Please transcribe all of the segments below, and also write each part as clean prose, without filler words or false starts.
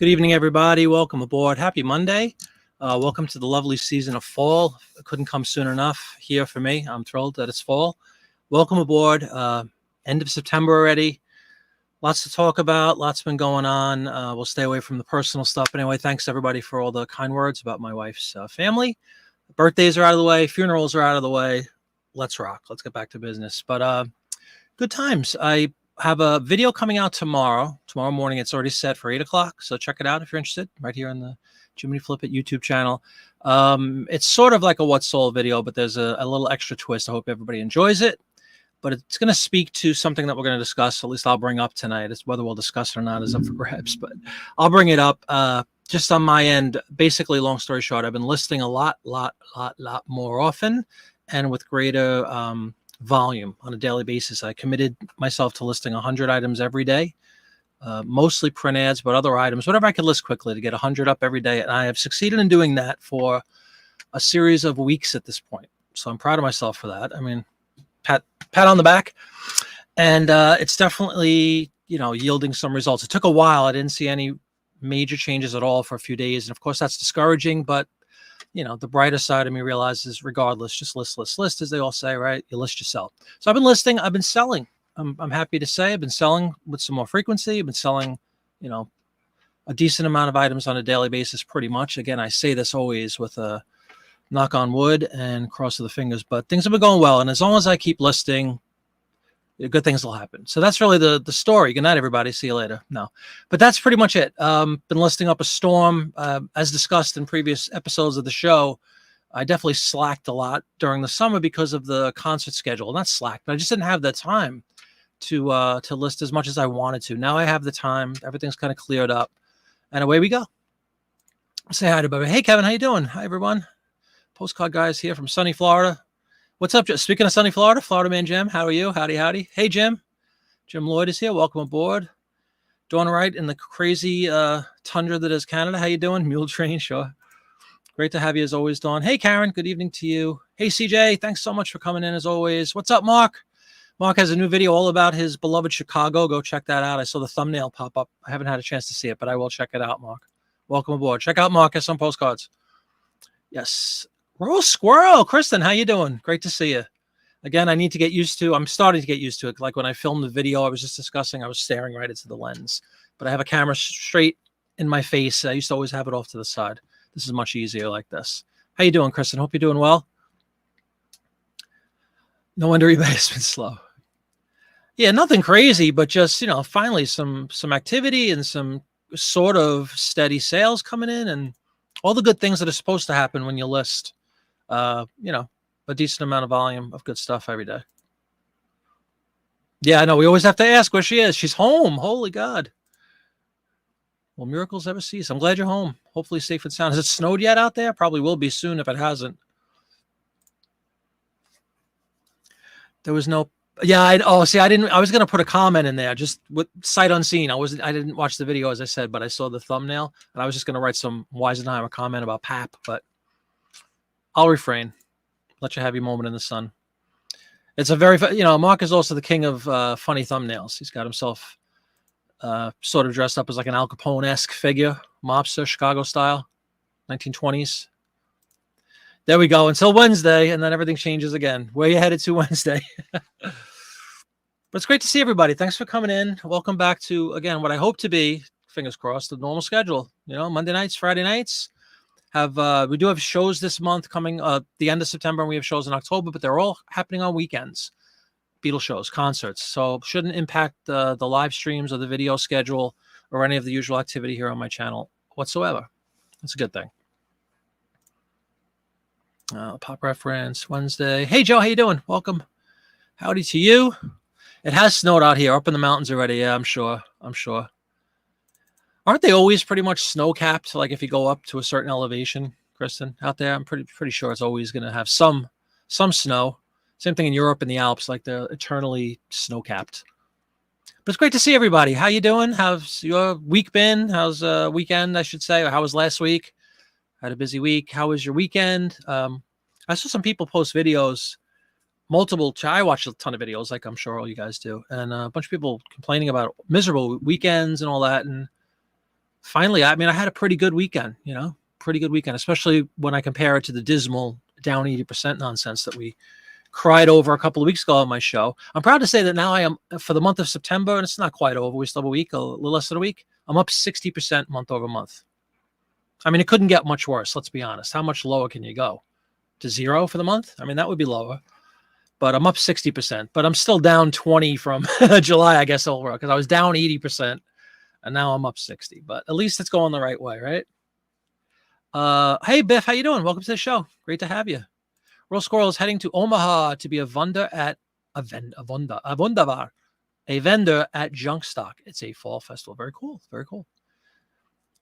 Good evening, everybody. Welcome aboard. Happy Monday. Welcome to the lovely season of fall. It couldn't come soon enough here for me. I'm thrilled that it's fall. Welcome aboard. End of September already. Lots to talk about. Lots been going on. We'll stay away from the personal stuff. But anyway, thanks everybody for all the kind words about my wife's family. Birthdays are out of the way. Funerals are out of the way. Let's rock. Let's get back to business. But good times. I have a video coming out tomorrow morning. It's already set for 8 o'clock, so check it out if you're interested, right here on the Jiminy Flip It YouTube channel. It's sort of like a What Sold video, but there's a little extra twist. I hope everybody enjoys it, but it's going to speak to something that we're going to discuss, at least I'll bring up tonight. It's whether we'll discuss it or not is up for grabs, but I'll bring it up just on my end. Basically, long story short, I've been listing a lot more often and with greater volume on a daily basis. I committed myself to listing 100 items every day, mostly print ads, but other items, whatever I could list quickly to get 100 up every day. And I have succeeded in doing that for a series of weeks at this point. So I'm proud of myself for that. I mean, pat on the back. And it's definitely, yielding some results. It took a while. I didn't see any major changes at all for a few days. And of course that's discouraging, but the brighter side of me realizes regardless, just list, as they all say, right? You list, you sell. So I've been listing, I've been selling. I'm happy to say I've been selling with some more frequency. I've been selling, a decent amount of items on a daily basis, pretty much. Again, I say this always with a knock on wood and cross of the fingers, but things have been going well. And as long as I keep listing, good things will happen. So that's really the story. Good night, everybody. See you later. No, but that's pretty much it. Been listing up a storm. As discussed in previous episodes of the show, I definitely slacked a lot during the summer because of the concert schedule. Not slacked, but I just didn't have the time to list as much as I wanted to. Now I have the time. Everything's kind of cleared up, and away we go. Say hi to everybody. Hey, Kevin, how you doing? Hi, everyone. Postcard guys here from sunny Florida. What's up? Speaking of sunny Florida, Florida man Jim, how are you? Howdy. Hey, Jim. Jim Lloyd is here. Welcome aboard. Doing all right in the crazy tundra that is Canada. How you doing? Mule train, sure. Great to have you as always, Dawn. Hey, Karen. Good evening to you. Hey, CJ. Thanks so much for coming in as always. What's up, Mark? Mark has a new video all about his beloved Chicago. Go check that out. I saw the thumbnail pop up. I haven't had a chance to see it, but I will check it out, Mark. Welcome aboard. Check out Marcus on postcards. Yes. Rose Squirrel, Kristen, how you doing? Great to see you. Again, I need to get used to, I'm starting to get used to it. Like when I filmed the video I was just discussing, I was staring right into the lens. But I have a camera straight in my face. I used to always have it off to the side. This is much easier like this. How you doing, Kristen? Hope you're doing well. No wonder eBay's been slow. Yeah, nothing crazy, but just, finally some activity and some sort of steady sales coming in and all the good things that are supposed to happen when you list. A decent amount of volume of good stuff every day. Yeah, I know. We always have to ask where she is. She's home. Holy God. Well, miracles never cease. I'm glad you're home. Hopefully safe and sound. Has it snowed yet out there? Probably will be soon if it hasn't. There was no... Yeah, I was going to put a comment in there just with sight unseen. I didn't watch the video, as I said, but I saw the thumbnail and I was just going to write some Weisenheimer comment about PAP, but I'll refrain. Let you have your moment in the sun. It's a very, Mark is also the king of funny thumbnails. He's got himself sort of dressed up as like an Al Capone-esque figure, mobster, Chicago style, 1920s. There we go. Until Wednesday, and then everything changes again. Where you headed to Wednesday? But it's great to see everybody. Thanks for coming in. Welcome back to, again, what I hope to be, fingers crossed, the normal schedule. Monday nights, Friday nights. We do have shows this month coming the end of September, and we have shows in October, but they're all happening on weekends. Beatles shows, concerts. So shouldn't impact the live streams or the video schedule or any of the usual activity here on my channel whatsoever. That's a good thing. Pop reference Wednesday. Hey, Joe, how you doing? Welcome. Howdy to you. It has snowed out here up in the mountains already. Yeah, I'm sure. Aren't they always pretty much snow capped? Like if you go up to a certain elevation, Kristen, out there, I'm pretty sure it's always going to have some snow. Same thing in Europe and the Alps, like they're eternally snow capped. But it's great to see everybody. How you doing? How's your week been? How's weekend, I should say, or how was last week? Had a busy week. How was your weekend? I saw some people post videos, I watch a ton of videos, like I'm sure all you guys do, and a bunch of people complaining about miserable weekends and all that. And finally, I mean, I had a pretty good weekend, pretty good weekend, especially when I compare it to the dismal down 80% nonsense that we cried over a couple of weeks ago on my show. I'm proud to say that now I am, for the month of September, and it's not quite over. We still have a week, a little less than a week. I'm up 60% month over month. I mean, it couldn't get much worse. Let's be honest. How much lower can you go? To zero for the month? I mean, that would be lower. But I'm up 60%. But I'm still down 20 from July, I guess, overall, because I was down 80%, and now I'm up 60. But at least it's going the right way, right? Hey, Biff, how you doing? Welcome to the show. Great to have you. Roll Squirrel is heading to Omaha to be a vendor at a vendor at Junk Stock. It's a fall festival. Very cool. Very cool.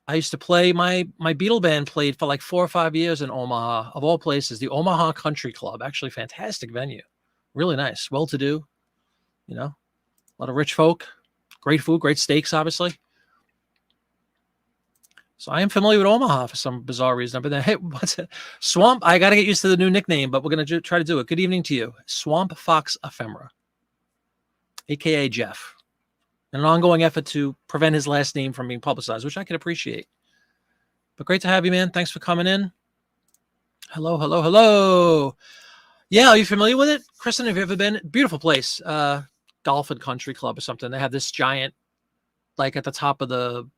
I used to play, my Beatle band played for like 4 or 5 years in Omaha, of all places, the Omaha Country Club. Actually, fantastic venue. Really nice. Well-to-do, a lot of rich folk, great food, great steaks, obviously. So I am familiar with Omaha for some bizarre reason. But then, hey, what's it? Swamp, I got to get used to the new nickname, but we're going to try to do it. Good evening to you. Swamp Fox Ephemera, a.k.a. Jeff. An ongoing effort to prevent his last name from being publicized, which I can appreciate. But great to have you, man. Thanks for coming in. Hello, hello, hello. Yeah, are you familiar with it? Kristen, have you ever been? Beautiful place. Golf and Country Club or something. They have this giant, like at the top of the,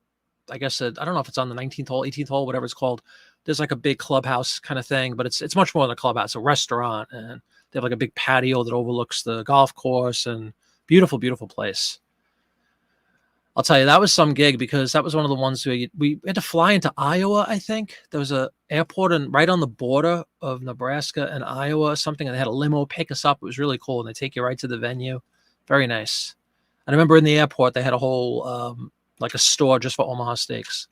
I guess, I don't know if it's on the 19th hole, 18th hole, whatever it's called. There's like a big clubhouse kind of thing, but it's much more than a clubhouse, a restaurant. And they have like a big patio that overlooks the golf course, and beautiful, beautiful place. I'll tell you, that was some gig, because that was one of the ones where we had to fly into Iowa, I think. There was an airport right on the border of Nebraska and Iowa or something, and they had a limo pick us up. It was really cool, and they take you right to the venue. Very nice. And I remember in the airport, they had a whole, like a store just for Omaha steaks.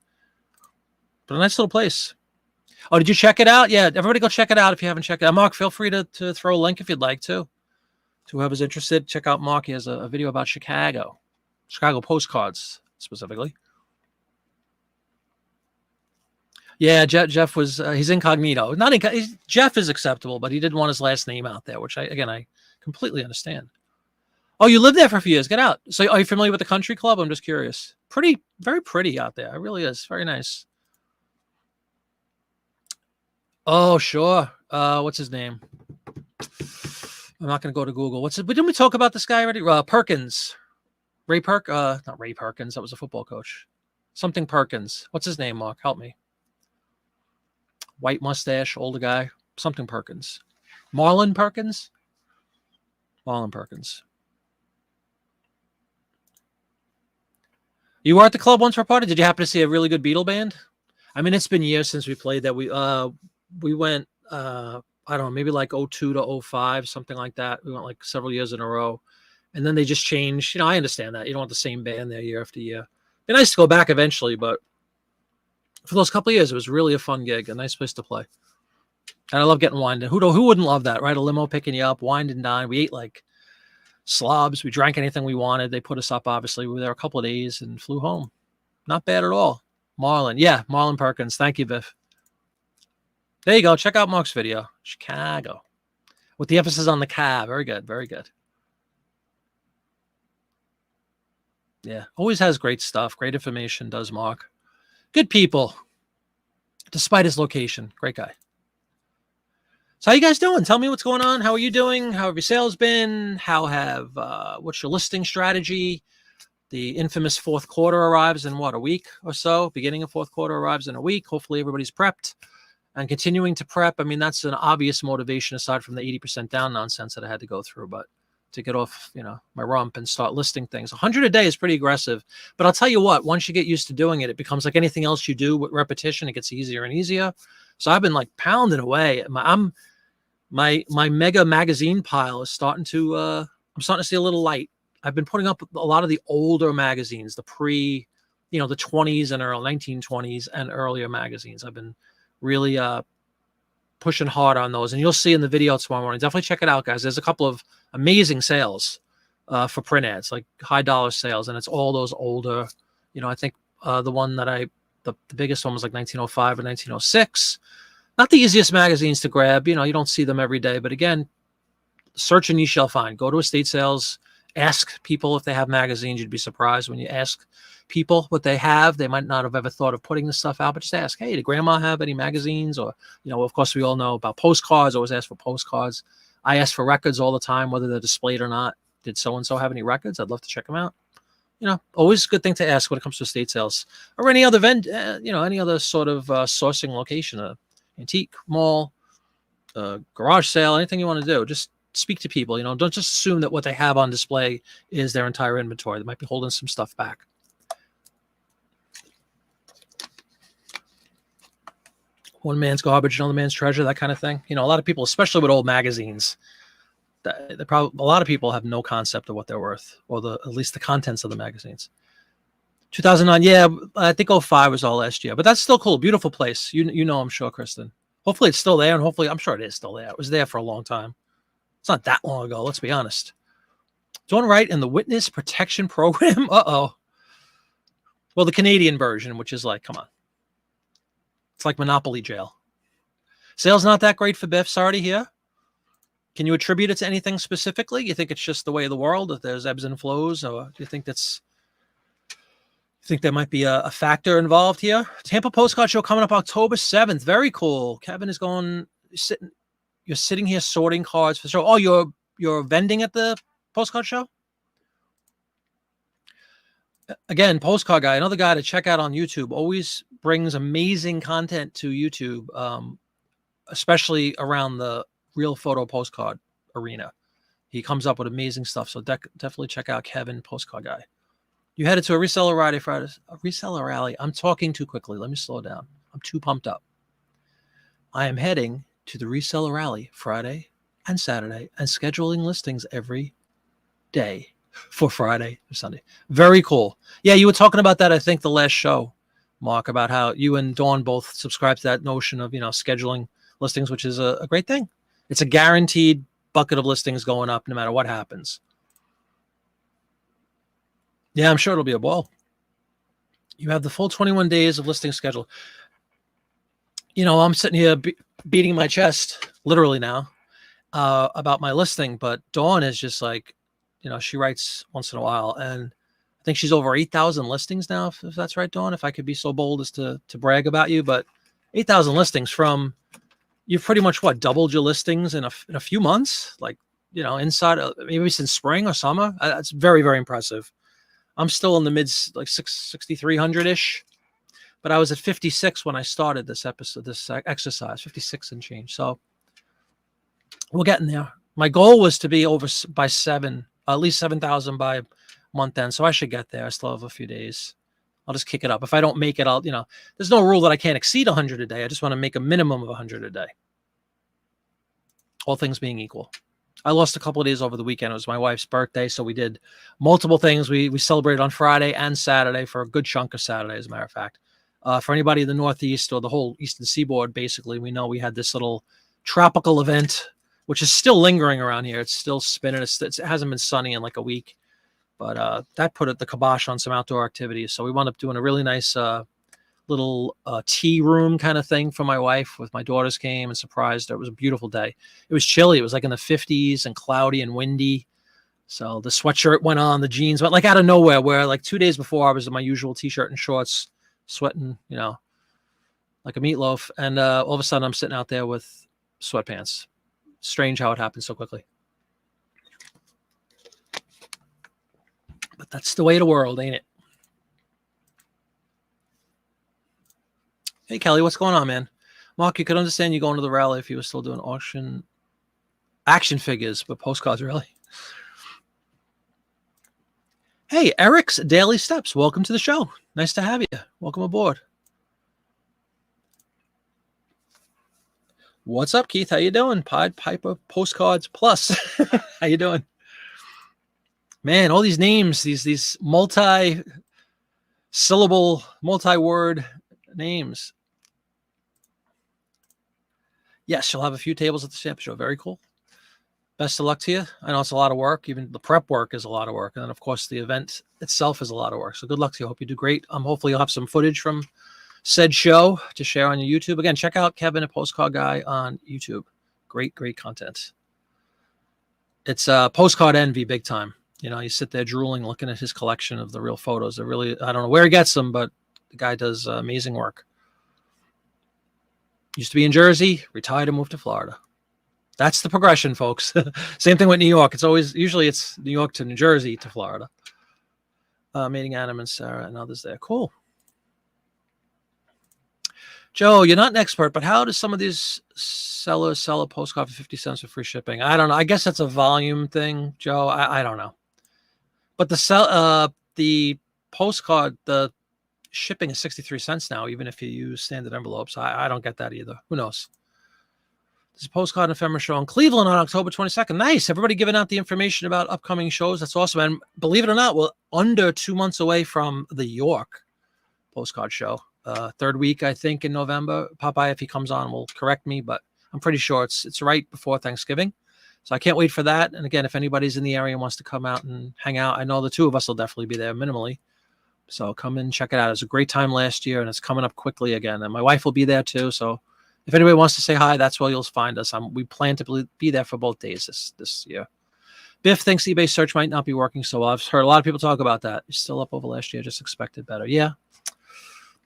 But a nice little place. Oh, did you check it out? Yeah, everybody go check it out if you haven't checked it out. Mark, feel free to throw a link if you'd like to whoever's interested. Check out Mark. He has a video about Chicago postcards specifically. Yeah, Jeff was, he's incognito. Jeff is acceptable, but he didn't want his last name out there, which I completely understand. Oh, you lived there for a few years. Get out. So are you familiar with the country club? I'm just curious. Very pretty out there. It really is. Very nice. Oh, sure. What's his name? I'm not going to go to Google. But didn't we talk about this guy already? Perkins. Not Ray Perkins. That was a football coach. Something Perkins. What's his name, Mark? Help me. White mustache, older guy. Something Perkins. Marlon Perkins? Marlon Perkins. You were at the club once for a party? Did you happen to see a really good Beatle band? I mean, it's been years since we played that. We went, I don't know, maybe like 02 to 05, something like that. We went like several years in a row. And then they just changed. I understand that. You don't want the same band there year after year. It'd be nice to go back eventually, but for those couple of years, it was really a fun gig, a nice place to play. And I love getting wined in. Who wouldn't love that, right? A limo picking you up, wined and dined. We ate like slobs. We drank anything we wanted. They put us up, obviously. We were there a couple of days and flew home. Not bad at all. Marlon. Yeah, Marlon Perkins. Thank you, Biff. There you go. Check out Mark's video. Chicago. With the emphasis on the cab. Very good. Very good. Yeah, always has great stuff, great information, does Mark. Good people, despite his location. Great guy. So how you guys doing? Tell me what's going on. How are you doing? How have your sales been? What's your listing strategy? The infamous fourth quarter arrives in a week or so? Beginning of fourth quarter arrives in a week. Hopefully everybody's prepped and continuing to prep. I mean, that's an obvious motivation aside from the 80% down nonsense that I had to go through, but to get off, my rump and start listing things. 100 a day is pretty aggressive, but I'll tell you what, once you get used to doing it, it becomes like anything else you do with repetition. It gets easier and easier. So I've been like pounding away. My mega magazine pile is starting to, I'm starting to see a little light. I've been putting up a lot of the older magazines, the the 20s and early 1920s and earlier magazines. I've been really, pushing hard on those, and you'll see in the video tomorrow morning. Definitely check it out, guys. There's a couple of amazing sales for print ads, like high dollar sales, and it's all those older. I think the one that the biggest one was like 1905 or 1906. Not the easiest magazines to grab. You don't see them every day, but again, search and you shall find. Go to estate sales, ask people if they have magazines. You'd be surprised when you ask people what they have. They might not have ever thought of putting this stuff out, but just ask, hey, did grandma have any magazines? Or, of course, we all know about postcards. Always ask for postcards. I ask for records all the time, whether they're displayed or not. Did so-and-so have any records? I'd love to check them out. Always a good thing to ask when it comes to estate sales or any other any other sort of sourcing location, antique mall, garage sale, anything you want to do. Just speak to people. Don't just assume that what they have on display is their entire inventory. They might be holding some stuff back. One man's garbage, another man's treasure, that kind of thing. A lot of people, especially with old magazines, a lot of people have no concept of what they're worth, or at least the contents of the magazines. 2009, yeah, I think 05 was all last year, but that's still cool. Beautiful place. I'm sure, Kristen. Hopefully it's still there, and hopefully, I'm sure it is still there. It was there for a long time. It's not that long ago, let's be honest. Don't write in the Witness Protection Program. Uh-oh. Well, the Canadian version, which is like, come on. It's like Monopoly jail. Sales not that great for Biff. Sorry to hear. Can you attribute it to anything specifically? You think it's just the way of the world, that there's ebbs and flows, or do you think there might be a factor involved here? Tampa Postcard Show coming up October 7th. Very cool. Kevin is you're sitting here sorting cards for the show. Oh, you're vending at the postcard show? Again, Postcard Guy, another guy to check out on YouTube, always brings amazing content to YouTube, especially around the real photo postcard arena. He comes up with amazing stuff, so definitely check out Kevin, Postcard Guy. You headed to a reseller rally. I'm talking too quickly. Let me slow down. I'm too pumped up. I am heading to the reseller rally Friday and Saturday and scheduling listings every day for Friday or Sunday. Very cool. Yeah, you were talking about that, I think, the last show, Mark, about how you and Dawn both subscribe to that notion of, scheduling listings, which is a great thing. It's a guaranteed bucket of listings going up no matter what happens. Yeah, I'm sure it'll be a ball. You have the full 21 days of listing schedule. I'm sitting here beating my chest, literally now, about my listing, but Dawn is just like, she writes once in a while, and I think she's over 8,000 listings now, if that's right, Dawn, if I could be so bold as to brag about you. But 8,000 listings from, you've pretty much, doubled your listings in a few months, like, inside maybe since spring or summer. That's very, very impressive. I'm still in the mid, like 6,300-ish, but I was at 56 when I started this exercise, 56 and change. So we're getting there. My goal was to be over by at least 7,000 by month end. So I should get there. I still have a few days. I'll just kick it up. If I don't make it, there's no rule that I can't exceed 100 a day. I just want to make a minimum of 100 a day. All things being equal. I lost a couple of days over the weekend. It was my wife's birthday, so we did multiple things. We celebrated on Friday and Saturday for a good chunk of Saturday, as a matter of fact. For anybody in the Northeast or the whole Eastern Seaboard, basically, we know we had this little tropical event, which is still lingering around here. It's still spinning. It hasn't been sunny in like a week, but that put the kibosh on some outdoor activities. So we wound up doing a really nice little tea room kind of thing for my wife. With my daughters came and surprised her. It was a beautiful day. It was chilly. It was like in the 50s and cloudy and windy. So the sweatshirt went on, the jeans went like out of nowhere, where like 2 days before I was in my usual t-shirt and shorts, sweating, like a meatloaf. And all of a sudden I'm sitting out there with sweatpants. Strange how it happened so quickly. But that's the way of the world, ain't it? Hey, Kelly, what's going on, man? Mark, you could understand you going to the rally if you were still doing action figures, but postcards, really. Hey, Eric's Daily Steps. Welcome to the show. Nice to have you. Welcome aboard. What's up, Keith? How you doing? Pied Piper Postcards Plus. How you doing? Man, all these names, these multi-syllable, multi-word names. Yes, you'll have a few tables at the stamp show. Very cool. Best of luck to you. I know it's a lot of work. Even the prep work is a lot of work. And then, of course, the event itself is a lot of work. So good luck to you. Hope you do great. Hopefully you'll have some footage from said show to share on your YouTube. Again, check out Kevin, a Postcard Guy, on YouTube. Great, great content. It's postcard envy big time. You know, you sit there drooling, looking at his collection of the real photos. They're really, I don't know where he gets them, but the guy does amazing work. Used to be in Jersey, retired and moved to Florida. That's the progression, folks. Same thing with New York. Usually it's New York to New Jersey to Florida. Meeting Adam and Sarah and others there. Cool. Joe, you're not an expert, but how does some of these sellers sell a postcard for 50 cents for free shipping? I don't know. I guess that's a volume thing, Joe. I don't know. But the postcard, the shipping is 63 cents now, even if you use standard envelopes. I don't get that either. Who knows? There's a postcard and ephemera show in Cleveland on October 22nd. Nice. Everybody giving out the information about upcoming shows. That's awesome. And believe it or not, we're under 2 months away from the York postcard show. Third week, I think, in November. Popeye, if he comes on, will correct me, but I'm pretty sure it's right before Thanksgiving. So I can't wait for that. And again, if anybody's in the area and wants to come out and hang out, I know the two of us will definitely be there minimally. So come and check it out. It was a great time last year, and it's coming up quickly again. And my wife will be there too. So if anybody wants to say hi, that's where you'll find us. We plan to be there for both days this year. Biff thinks eBay search might not be working so well. I've heard a lot of people talk about that. It's still up over last year. Just expected better. Yeah,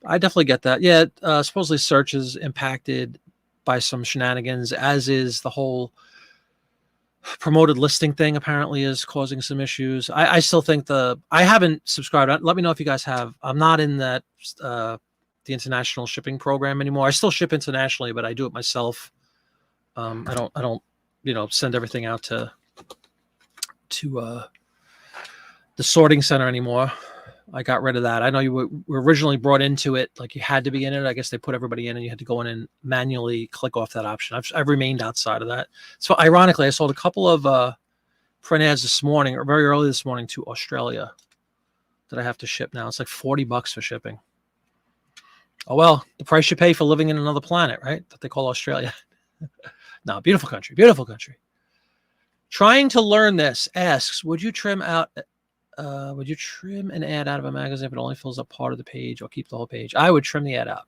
I definitely get that. Yeah, supposedly search is impacted by some shenanigans, as is the whole promoted listing thing apparently is causing some issues. I still think I haven't subscribed. Let me know if you guys have. I'm not in that the international shipping program anymore. I still ship internationally, but I do it myself. I don't send everything out to the sorting center anymore. I got rid of that. I know you were originally brought into it, like you had to be in it. I guess they put everybody in and you had to go in and manually click off that option. I've remained outside of that. So ironically, I sold a couple of print ads this morning, or very early this morning, to Australia that I have to ship now. It's like $40 for shipping. Oh, well, the price you pay for living in another planet, right? That they call Australia. No, beautiful country, beautiful country. Trying to learn this asks, would you trim an ad out of a magazine if it only fills up part of the page, or keep the whole page? I would trim the ad out.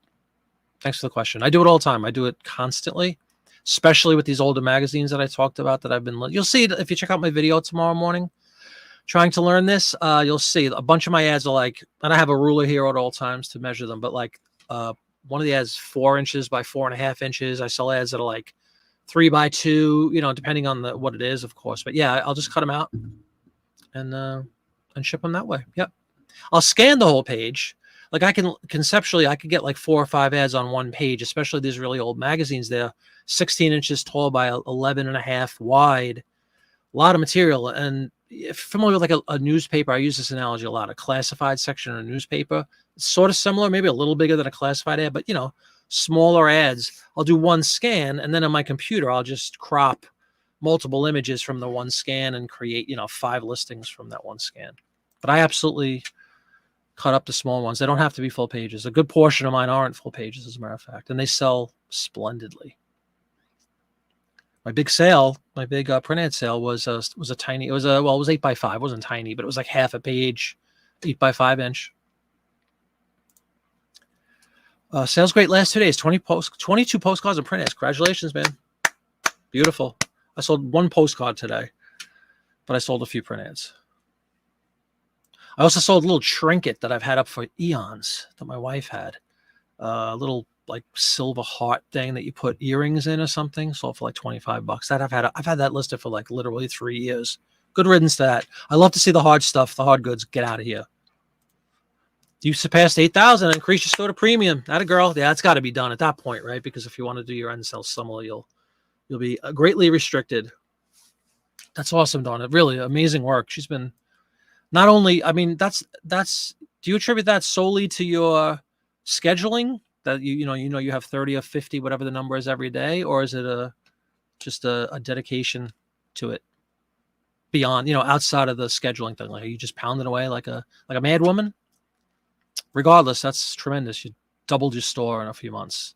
Thanks for the question. I do it all the time. I do it constantly, especially with these older magazines that I talked about that I've been. You'll see if you check out my video tomorrow morning, trying to learn this. You'll see a bunch of my ads are like, and I have a ruler here at all times to measure them, but like one of the ads 4 inches by 4.5 inches. I sell ads that are like 3 by 2, depending on what it is, of course. But yeah, I'll just cut them out and ship them that way. Yep. I'll scan the whole page. Like I could get like 4 or 5 ads on one page, especially these really old magazines. They're 16 inches tall by 11.5 wide. A lot of material. And if you're familiar with like a newspaper, I use this analogy a lot, a classified section in a newspaper. It's sort of similar, maybe a little bigger than a classified ad, but smaller ads. I'll do one scan, and then on my computer, I'll just crop multiple images from the one scan and create, 5 listings from that one scan. But I absolutely cut up the small ones. They don't have to be full pages. A good portion of mine aren't full pages, as a matter of fact, and they sell splendidly. My big print ad sale was a tiny. It was 8x5. It wasn't tiny, but it was like half a page, 8x5 inch. Sales great last 2 days. 22 postcards and print ads. Congratulations, man. Beautiful. I sold 1 postcard today, but I sold a few print ads. I also sold a little trinket that I've had up for eons that my wife had. A little like silver heart thing that you put earrings in or something. Sold for like $25. That I've had that listed for like literally 3 years. Good riddance to that. I love to see the hard stuff, the hard goods. Get out of here. You surpassed 8,000. Increase your store to premium. That a girl. Yeah, it's got to be done at that point, right? Because if you want to do your end sales similar, you'll be greatly restricted. That's awesome, Donna. Really amazing work. She's been not only. I mean, that's. Do you attribute that solely to your scheduling? That you have 30 or 50, whatever the number is every day, or is it just a dedication to it beyond, outside of the scheduling thing? Like, are you just pounding away like a mad woman? Regardless, that's tremendous. You doubled your store in a few months.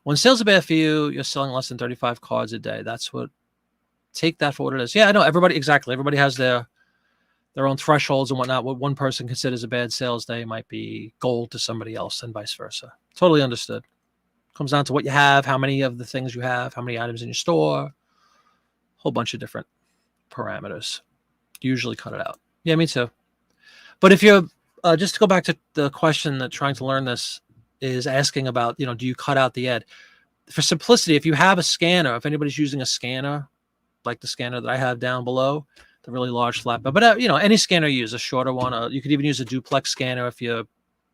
When sales are bad for you, you're selling less than 35 cards a day. Take that for what it is. Yeah, I know everybody has their own thresholds and whatnot. What one person considers a bad sales day might be gold to somebody else, and vice versa. Totally understood. Comes down to what you have, how many of the things you have, how many items in your store, a whole bunch of different parameters. Usually cut it out. Yeah, me too. But if you're just to go back to the question that trying to learn this is asking about, do you cut out the ad? For simplicity, if you have a scanner, if anybody's using a scanner, like the scanner that I have down below, the really large flatbed, but any scanner you use, a shorter one, you could even use a duplex scanner if your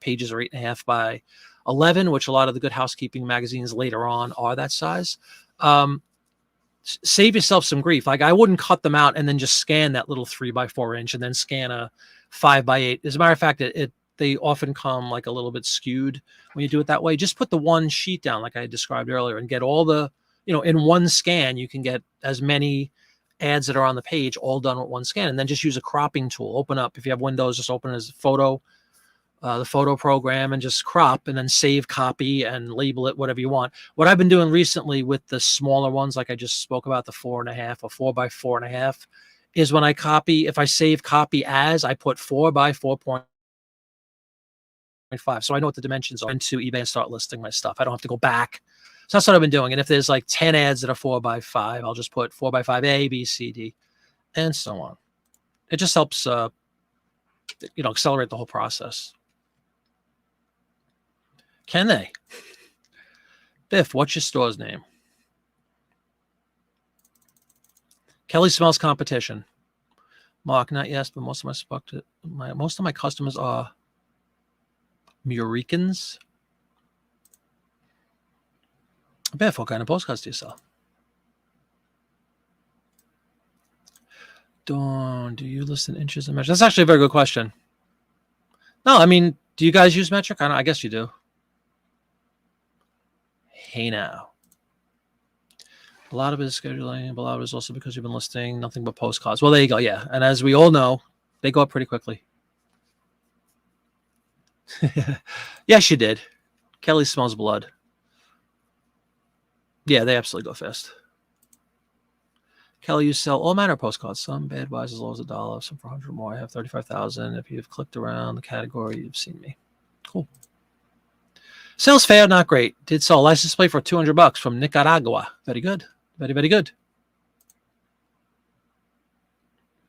pages are 8.5 by 11, which a lot of the Good Housekeeping magazines later on are that size. Save yourself some grief. Like, I wouldn't cut them out and then just scan that little 3x4 inch and then scan a 5x8. As a matter of fact, they often come like a little bit skewed when you do it that way. Just put the one sheet down, like I described earlier, and get all the, in one scan, you can get as many ads that are on the page all done with one scan. And then just use a cropping tool. Open up, if you have Windows, just open as the photo program and just crop, and then save, copy, and label it whatever you want. What I've been doing recently with the smaller ones, like I just spoke about, the 4.5 or 4x4.5, is when I copy, if I save copy as, I put 4x4.5. So I know what the dimensions are into eBay and start listing my stuff. I don't have to go back. So that's what I've been doing. And if there's like 10 ads that are 4x5, I'll just put 4x5 A, B, C, D, and so on. It just helps, accelerate the whole process. Can they? Biff, what's your store's name? Kelly smells competition. Mark, not yes, but most of my customers are Muricans. Biff, what kind of postcards do you sell? Dawn, do you list in inches and measures? That's actually a very good question. No, I mean, do you guys use metric? I guess you do. Hey now. A lot of it is scheduling, but a lot of it is also because you've been listing nothing but postcards. Well, there you go. Yeah. And as we all know, they go up pretty quickly. Yes, you did. Kelly smells blood. Yeah, they absolutely go fast. Kelly, you sell all manner of postcards. Some bad buys as low as $1, some for 100 more. I have 35,000. If you've clicked around the category, you've seen me. Cool. Sales fair, not great. Did sell a license plate for $200 from Nicaragua. Very good. Very, very good.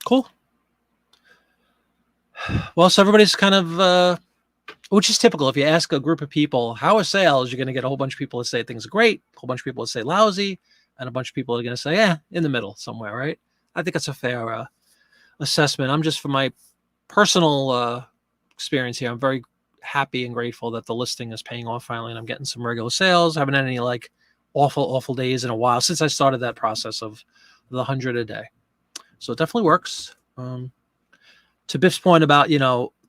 Cool. Well, so everybody's kind of, which is typical. If you ask a group of people, how are sales? You're going to get a whole bunch of people that say things are great, a whole bunch of people that say lousy, and a bunch of people are going to say, in the middle somewhere, right? I think that's a fair assessment. I'm just, from my personal experience here, I'm very happy and grateful that the listing is paying off finally, and I'm getting some regular sales. I haven't had any like awful days in a while since I started that process of the 100 a day. So it definitely works. To Biff's point about,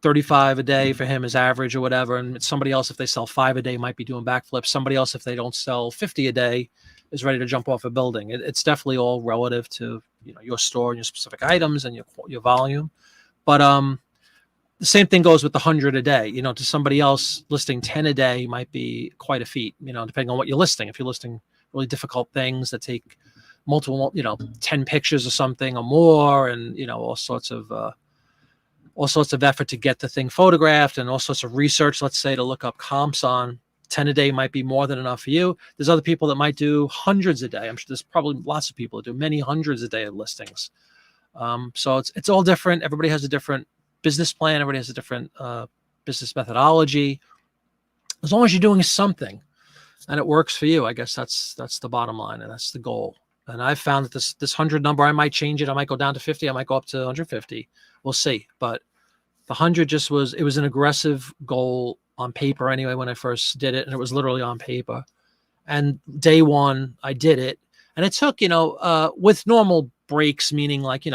35 a day for him is average or whatever, and somebody else, if they sell 5 a day, might be doing backflips. Somebody else, if they don't sell 50 a day, is ready to jump off a building. It's definitely all relative to your store and your specific items and your volume. But the same thing goes with the 100 a day. To somebody else, listing 10 a day might be quite a feat, depending on what you're listing. If you're listing really difficult things that take multiple, 10 pictures or something or more, and, all sorts of effort to get the thing photographed and all sorts of research, let's say, to look up comps on, 10 a day might be more than enough for you. There's other people that might do hundreds a day. I'm sure there's probably lots of people that do many hundreds a day of listings. So it's all different. Everybody has a different business plan. Everybody has a different business methodology. As long as you're doing something and it works for you, I guess that's the bottom line, and that's the goal. And I've found that this 100 number, I might change it. I might go down to 50. I might go up to 150. We'll see. But the 100 just was an aggressive goal on paper anyway when I first did it. And it was literally on paper. And day one, I did it. And it took, with normal breaks, meaning like,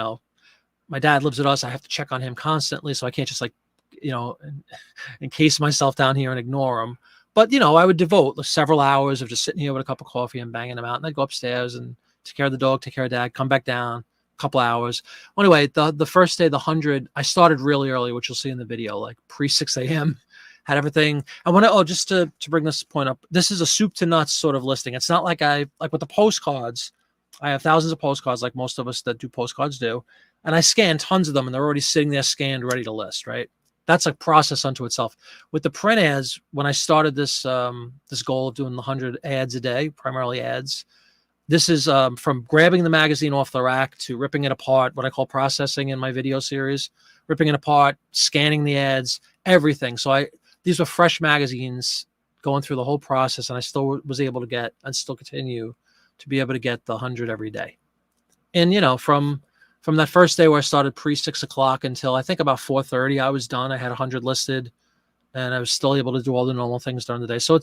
my dad lives with us. I have to check on him constantly. So I can't just encase myself down here and ignore him. But, I would devote several hours of just sitting here with a cup of coffee and banging them out. And I'd go upstairs and take care of the dog, take care of dad, come back down, a couple hours. Anyway, the first day, the 100, I started really early, which you'll see in the video, like pre 6 a.m., had everything. I want to, just to bring this point up, this is a soup to nuts sort of listing. It's not like like with the postcards, I have thousands of postcards like most of us that do postcards do. And I scan tons of them and they're already sitting there scanned, ready to list, right? That's a process unto itself. With the print ads, when I started this goal of doing the 100 ads a day, primarily ads, This is from grabbing the magazine off the rack to ripping it apart, what I call processing in my video series, ripping it apart, scanning the ads, everything. So these were fresh magazines going through the whole process, and I still was able to get and still continue to be able to get the 100 every day. And, from that first day where I started pre-6 o'clock until I think about 4:30, I was done. I had 100 listed, and I was still able to do all the normal things during the day. So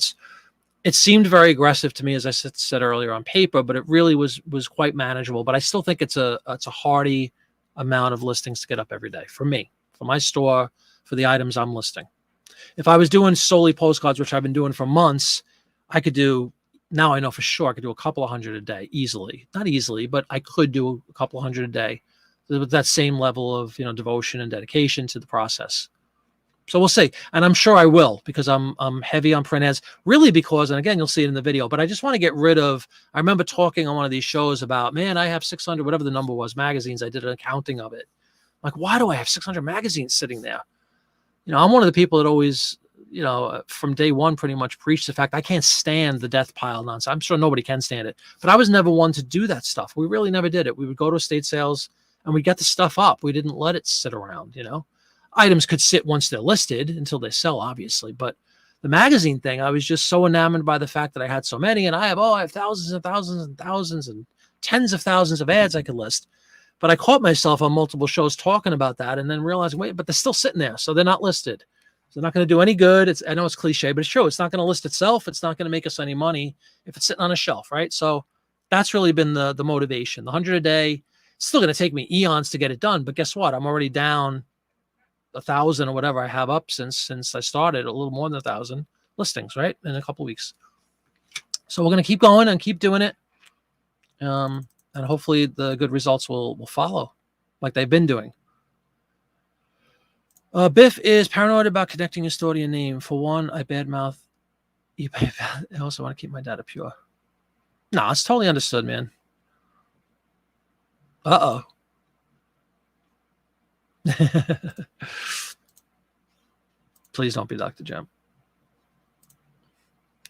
it seemed very aggressive to me, as I said earlier, on paper, but it really was quite manageable. But I still think it's a hardy amount of listings to get up every day for me, for my store, for the items I'm listing. If I was doing solely postcards, which I've been doing for months, I could do, now I know for sure I could do a couple of hundred a day easily. Not easily, but I could do a couple of hundred a day with that same level of, devotion and dedication to the process. So we'll see. And I'm sure I will, because I'm heavy on print ads, really, because, and again, you'll see it in the video, but I just want to get rid of, I remember talking on one of these shows about, man, I have 600, whatever the number was, magazines. I did an accounting of it. Like, why do I have 600 magazines sitting there? I'm one of the people that always, from day one, pretty much preached the fact I can't stand the death pile nonsense. I'm sure nobody can stand it, but I was never one to do that stuff. We really never did it. We would go to estate sales and we'd get the stuff up. We didn't let it sit around, Items could sit once they're listed until they sell, obviously. But the magazine thing, I was just so enamored by the fact that I had so many, and I have thousands and thousands and thousands and tens of thousands of ads I could list. But I caught myself on multiple shows talking about that, and then realizing, wait, but they're still sitting there, so they're not listed. So they're not going to do any good. I know it's cliche, but it's true. It's not going to list itself. It's not going to make us any money if it's sitting on a shelf, right? So that's really been the motivation. The 100 a day, it's still going to take me eons to get it done, but guess what? I'm already down 1,000 or whatever I have up since I started, a little more than 1,000 listings, right, in a couple of weeks. So we're going to keep going and keep doing it, and hopefully the good results will follow, like they've been doing. Biff is paranoid about connecting his store to your name. For one, I badmouth eBay. I also want to keep my data pure. No, it's totally understood, man. Uh-oh. Please don't be Dr. Jem.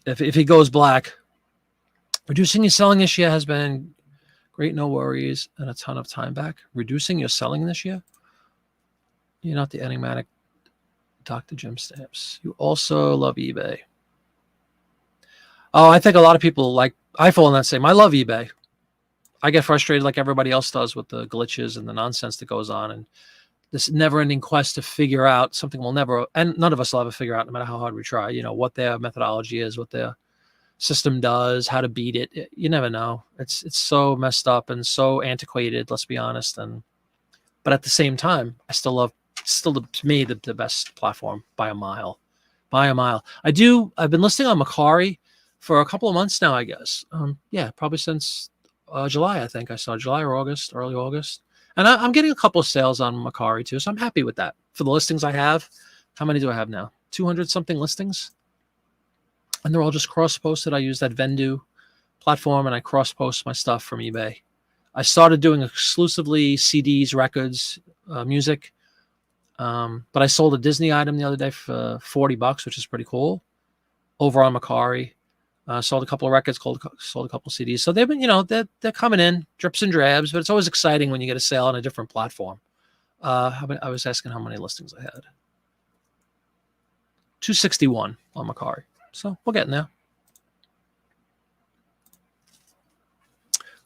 If he goes black, reducing your selling this year has been great, no worries, and a ton of time back. Reducing your selling this year? You're not the enigmatic Dr. Jem stamps. You also love eBay. Oh, I think a lot of people I fall in that same. I love eBay. I get frustrated like everybody else does with the glitches and the nonsense that goes on, and this never-ending quest to figure out something we'll never, and none of us will ever figure out, no matter how hard we try, what their methodology is, what their system does, how to beat it. You never know. It's so messed up and so antiquated, let's be honest. But at the same time, to me, the best platform by a mile. I've been listing on Macari for a couple of months now, I guess. Yeah, probably since July, I think I saw July or August, early August. And I'm getting a couple of sales on Macari too, so I'm happy with that. For the listings I have, how many do I have now? 200 something listings, and they're all just cross-posted. I use that Vendu platform, and I cross-post my stuff from eBay. I started doing exclusively CDs, records, music, but I sold a Disney item the other day for $40, which is pretty cool, over on Macari. Sold a couple of records, sold a couple of CDs. So they've been, they're coming in drips and drabs, but it's always exciting when you get a sale on a different platform. I was asking how many listings I had. 261 on Macari. So we're getting there.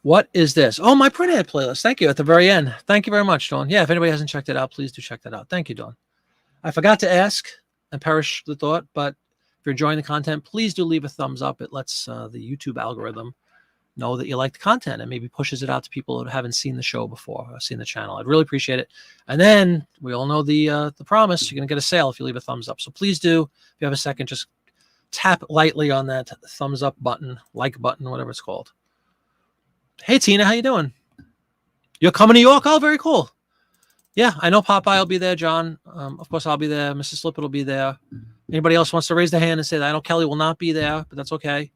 What is this? Oh, my print ad playlist. Thank you at the very end. Thank you very much, Dawn. Yeah, if anybody hasn't checked it out, please do check that out. Thank you, Dawn. I forgot to ask and perish the thought, but if you're enjoying the content, please do leave a thumbs up. It lets the YouTube algorithm know that you like the content and maybe pushes it out to people who haven't seen the show before or seen the channel. I'd really appreciate it. And then we all know the promise. You're going to get a sale if you leave a thumbs up. So please do, if you have a second, just tap lightly on that thumbs up button, like button, whatever it's called. Hey, Tina, how you doing? You're coming to York? Oh, very cool. Yeah, I know Popeye will be there, John. Of course, I'll be there. Mrs. Slippert will be there. Anybody else wants to raise their hand and say that? I know Kelly will not be there, but that's okay.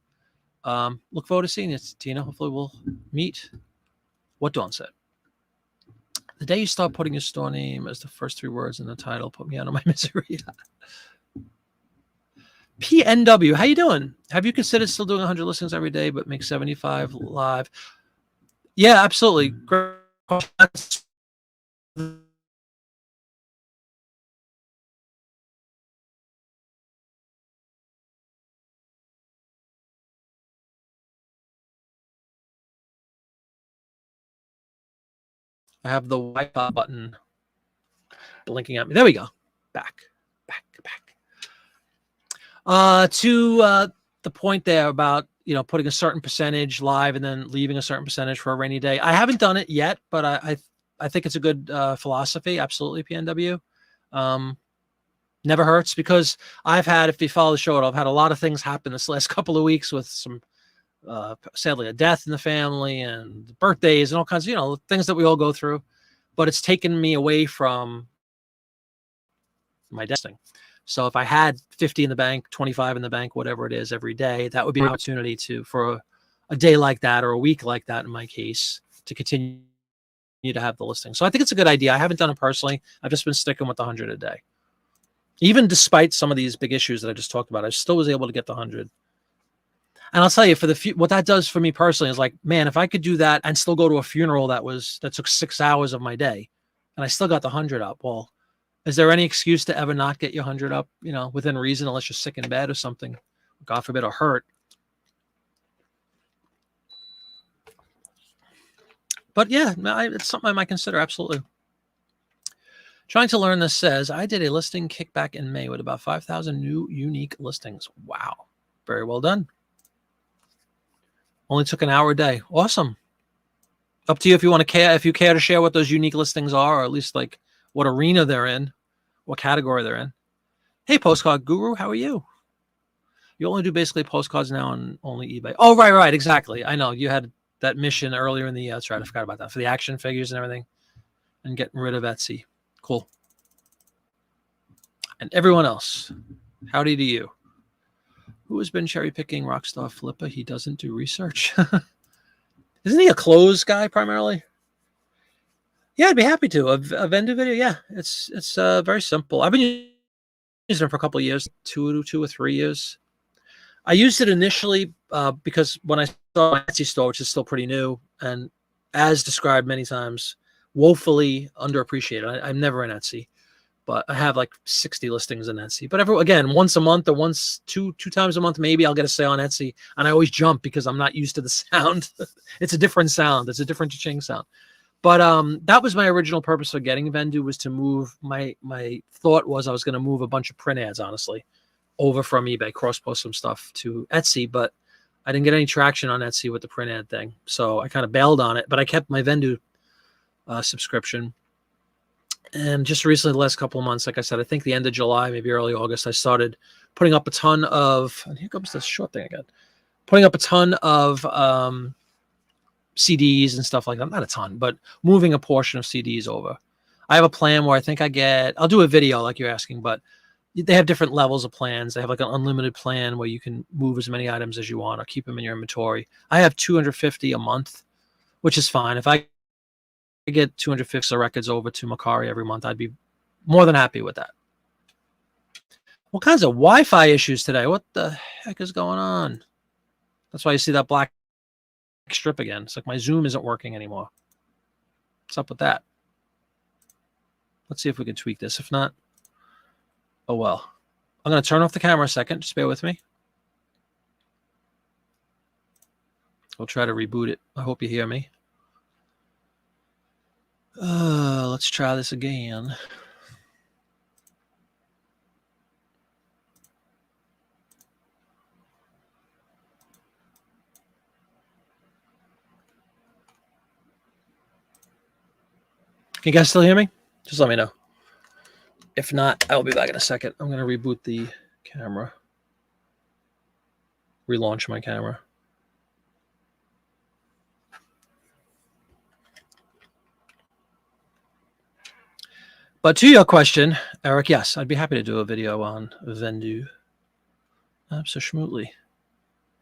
Look forward to seeing you, Tina. Hopefully we'll meet. What Dawn said. The day you start putting your store name as the first 3 words in the title, put me out of my misery. PNW, how you doing? Have you considered still doing 100 listings every day, but make 75 live? Yeah, absolutely. Great question. I have the Wi-Fi button blinking at me. There we go. Back. To the point there about putting a certain percentage live and then leaving a certain percentage for a rainy day. I haven't done it yet, but I think it's a good philosophy. Absolutely, PNW. Never hurts, because I've had, if you follow the show, I've had a lot of things happen this last couple of weeks with some sadly a death in the family and birthdays and all kinds of things that we all go through. But it's taken me away from my desking. So if I had 50 in the bank, 25 in the bank, whatever it is every day, that would be an opportunity for a day like that, or a week like that in my case, to continue to have the listing. So I think it's a good idea. I haven't done it personally. I've just been sticking with the 100 a day. Even despite some of these big issues that I just talked about, I still was able to get the 100. And I'll tell you, what that does for me personally is, like, man, if I could do that and still go to a funeral that took 6 hours of my day, and I still got the 100 up, well, is there any excuse to ever not get your 100 up, within reason, unless you're sick in bed or something, God forbid, or hurt? But yeah, it's something I might consider. Absolutely. Trying to learn this says, I did a listing kickback in May with about 5,000 new unique listings. Wow. Very well done. Only took an hour a day. Awesome. Up to you if you care to share what those unique listings are, or at least like what arena they're in, what category they're in. Hey, Postcard Guru, how are you? You only do basically postcards now on only eBay. Oh, right. Exactly. I know you had that mission earlier in the year. That's right. I forgot about that, for the action figures and everything, and getting rid of Etsy. Cool. And everyone else, howdy to you. Who has been cherry picking Rockstar Flipper? He doesn't do research. Isn't he a clothes guy primarily? Yeah, I'd be happy to. A vendor video. Yeah, it's very simple. I've been using it for a couple of years, two or 3 years. I used it initially because when I saw my Etsy store, which is still pretty new, and as described many times, woefully underappreciated. I'm never in Etsy, but I have like 60 listings in Etsy. But again, once a month, or two times a month, maybe I'll get a sale on Etsy, and I always jump because I'm not used to the sound. It's a different sound. It's a different cha-ching sound. But that was my original purpose for getting Vendu, was to move. My thought was I was going to move a bunch of print ads, honestly, over from eBay, cross-post some stuff to Etsy, but I didn't get any traction on Etsy with the print ad thing. So I kind of bailed on it, but I kept my Vendu subscription. And just recently, the last couple of months, like I said, I think the end of July, maybe early August, I started putting up a ton of, and here comes this short thing again, putting up a ton of CDs and stuff like that. Not a ton, but moving a portion of CDs over. I have a plan where I think I'll do a video like you're asking, but they have different levels of plans. They have like an unlimited plan where you can move as many items as you want or keep them in your inventory. I have 250 a month, which is fine. If I get 250 records over to Macari every month, I'd be more than happy with that. What kinds of Wi-Fi issues today? What the heck is going on? That's why you see that black strip again. It's like my Zoom isn't working anymore. What's up with that? Let's see if we can tweak this. If not, oh well. I'm going to turn off the camera a second. Just bear with me. We'll try to reboot it. I hope you hear me. Let's try this again. Can you guys still hear me? Just let me know. If not, I'll be back in a second. I'm going to reboot the camera. Relaunch my camera. But to your question, Eric, yes, I'd be happy to do a video on Vendu. Absolutely. All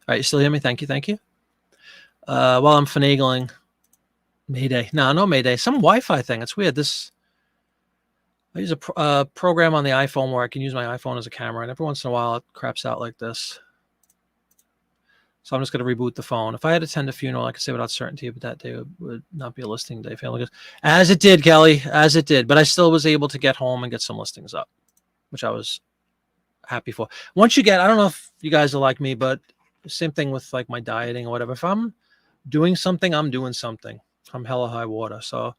right, you still hear me? Thank you. While I'm finagling, Mayday. No Mayday. Some Wi-Fi thing. It's weird. I use a program on the iPhone where I can use my iPhone as a camera, and every once in a while it craps out like this. So I'm just going to reboot the phone. If I had to attend a funeral, I could say without certainty, but that day would not be a listing day. Family goes, as it did, Kelly, as it did. But I still was able to get home and get some listings up, which I was happy for. Once you get, I don't know if you guys are like me, but same thing with like my dieting or whatever. If I'm doing something, I'm doing something. I'm hella high water. So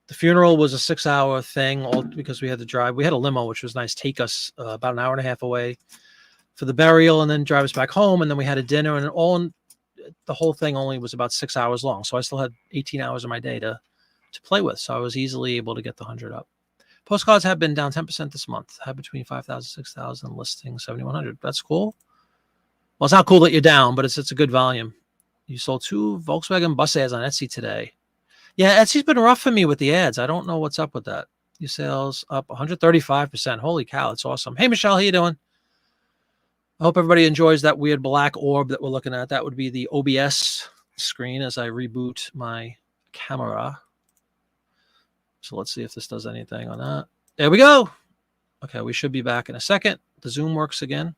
the funeral was a 6-hour thing, all because we had to drive. We had a limo, which was nice, take us about an hour and a half away for the burial and then drive us back home. And then we had a dinner, and the whole thing only was about 6 hours long. So I still had 18 hours of my day to play with. So I was easily able to get the 100 up. Postcards have been down 10% this month. Have between 5,000, 6,000, listing 7,100. That's cool. Well, it's not cool that you're down, but it's a good volume. You sold 2 Volkswagen bus ads on Etsy today. Yeah, Etsy's been rough for me with the ads. I don't know what's up with that. Your sales up 135%. Holy cow, it's awesome. Hey, Michelle, how you doing? I hope everybody enjoys that weird black orb that we're looking at. That would be the OBS screen as I reboot my camera. So let's see if this does anything on that. There we go. Okay, we should be back in a second. The Zoom works again.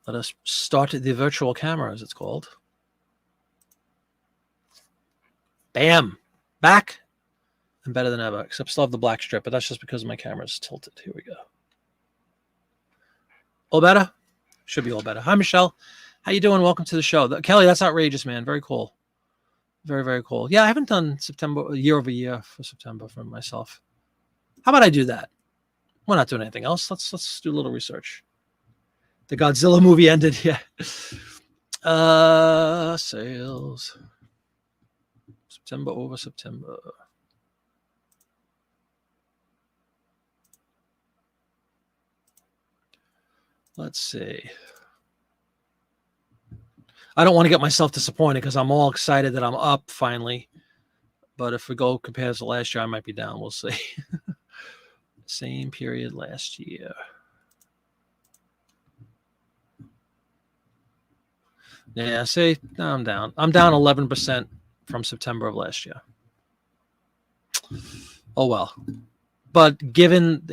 Let us start the virtual camera, as it's called. Bam. Back and better than ever, except still have the black strip, but that's just because my camera's tilted. Here we go. All better? Should be all better. Hi, Michelle. How you doing? Welcome to the show. Kelly, that's outrageous, man. Very cool. Very, very cool. Yeah, I haven't done September year over year for September for myself. How about I do that? We're not doing anything else. Let's do a little research. The Godzilla movie ended. Yeah. Sales. September over September. Let's see. I don't want to get myself disappointed because I'm all excited that I'm up finally. But if we go compared to last year, I might be down. We'll see. Same period last year. Yeah, see, no, I'm down. I'm down 11% from September of last year. Oh, well. But given,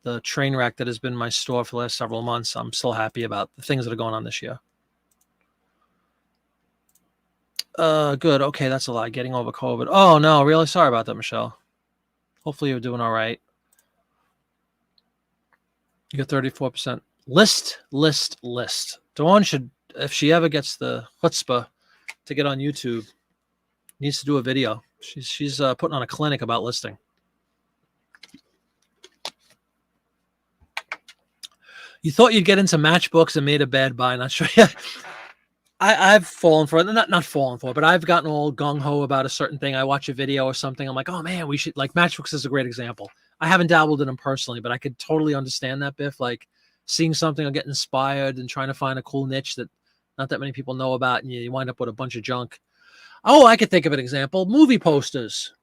the train wreck that has been my store for the last several months, I'm still happy about the things that are going on this year. Good. Okay, that's a lot. Getting over COVID. Oh, no, really sorry about that, Michelle. Hopefully you're doing all right. You got 34%. List. Dawn should, if she ever gets the chutzpah to get on YouTube, needs to do a video. She's putting on a clinic about listing. You thought you'd get into matchbooks and made a bad buy. Not sure. I've fallen for it. Not fallen for it, but I've gotten all gung-ho about a certain thing. I watch a video or something. I'm like, oh, man, we should, like, matchbooks is a great example. I haven't dabbled in them personally, but I could totally understand that, Biff. Like, seeing something or get inspired and trying to find a cool niche that not that many people know about, and you wind up with a bunch of junk. Oh, I could think of an example. Movie posters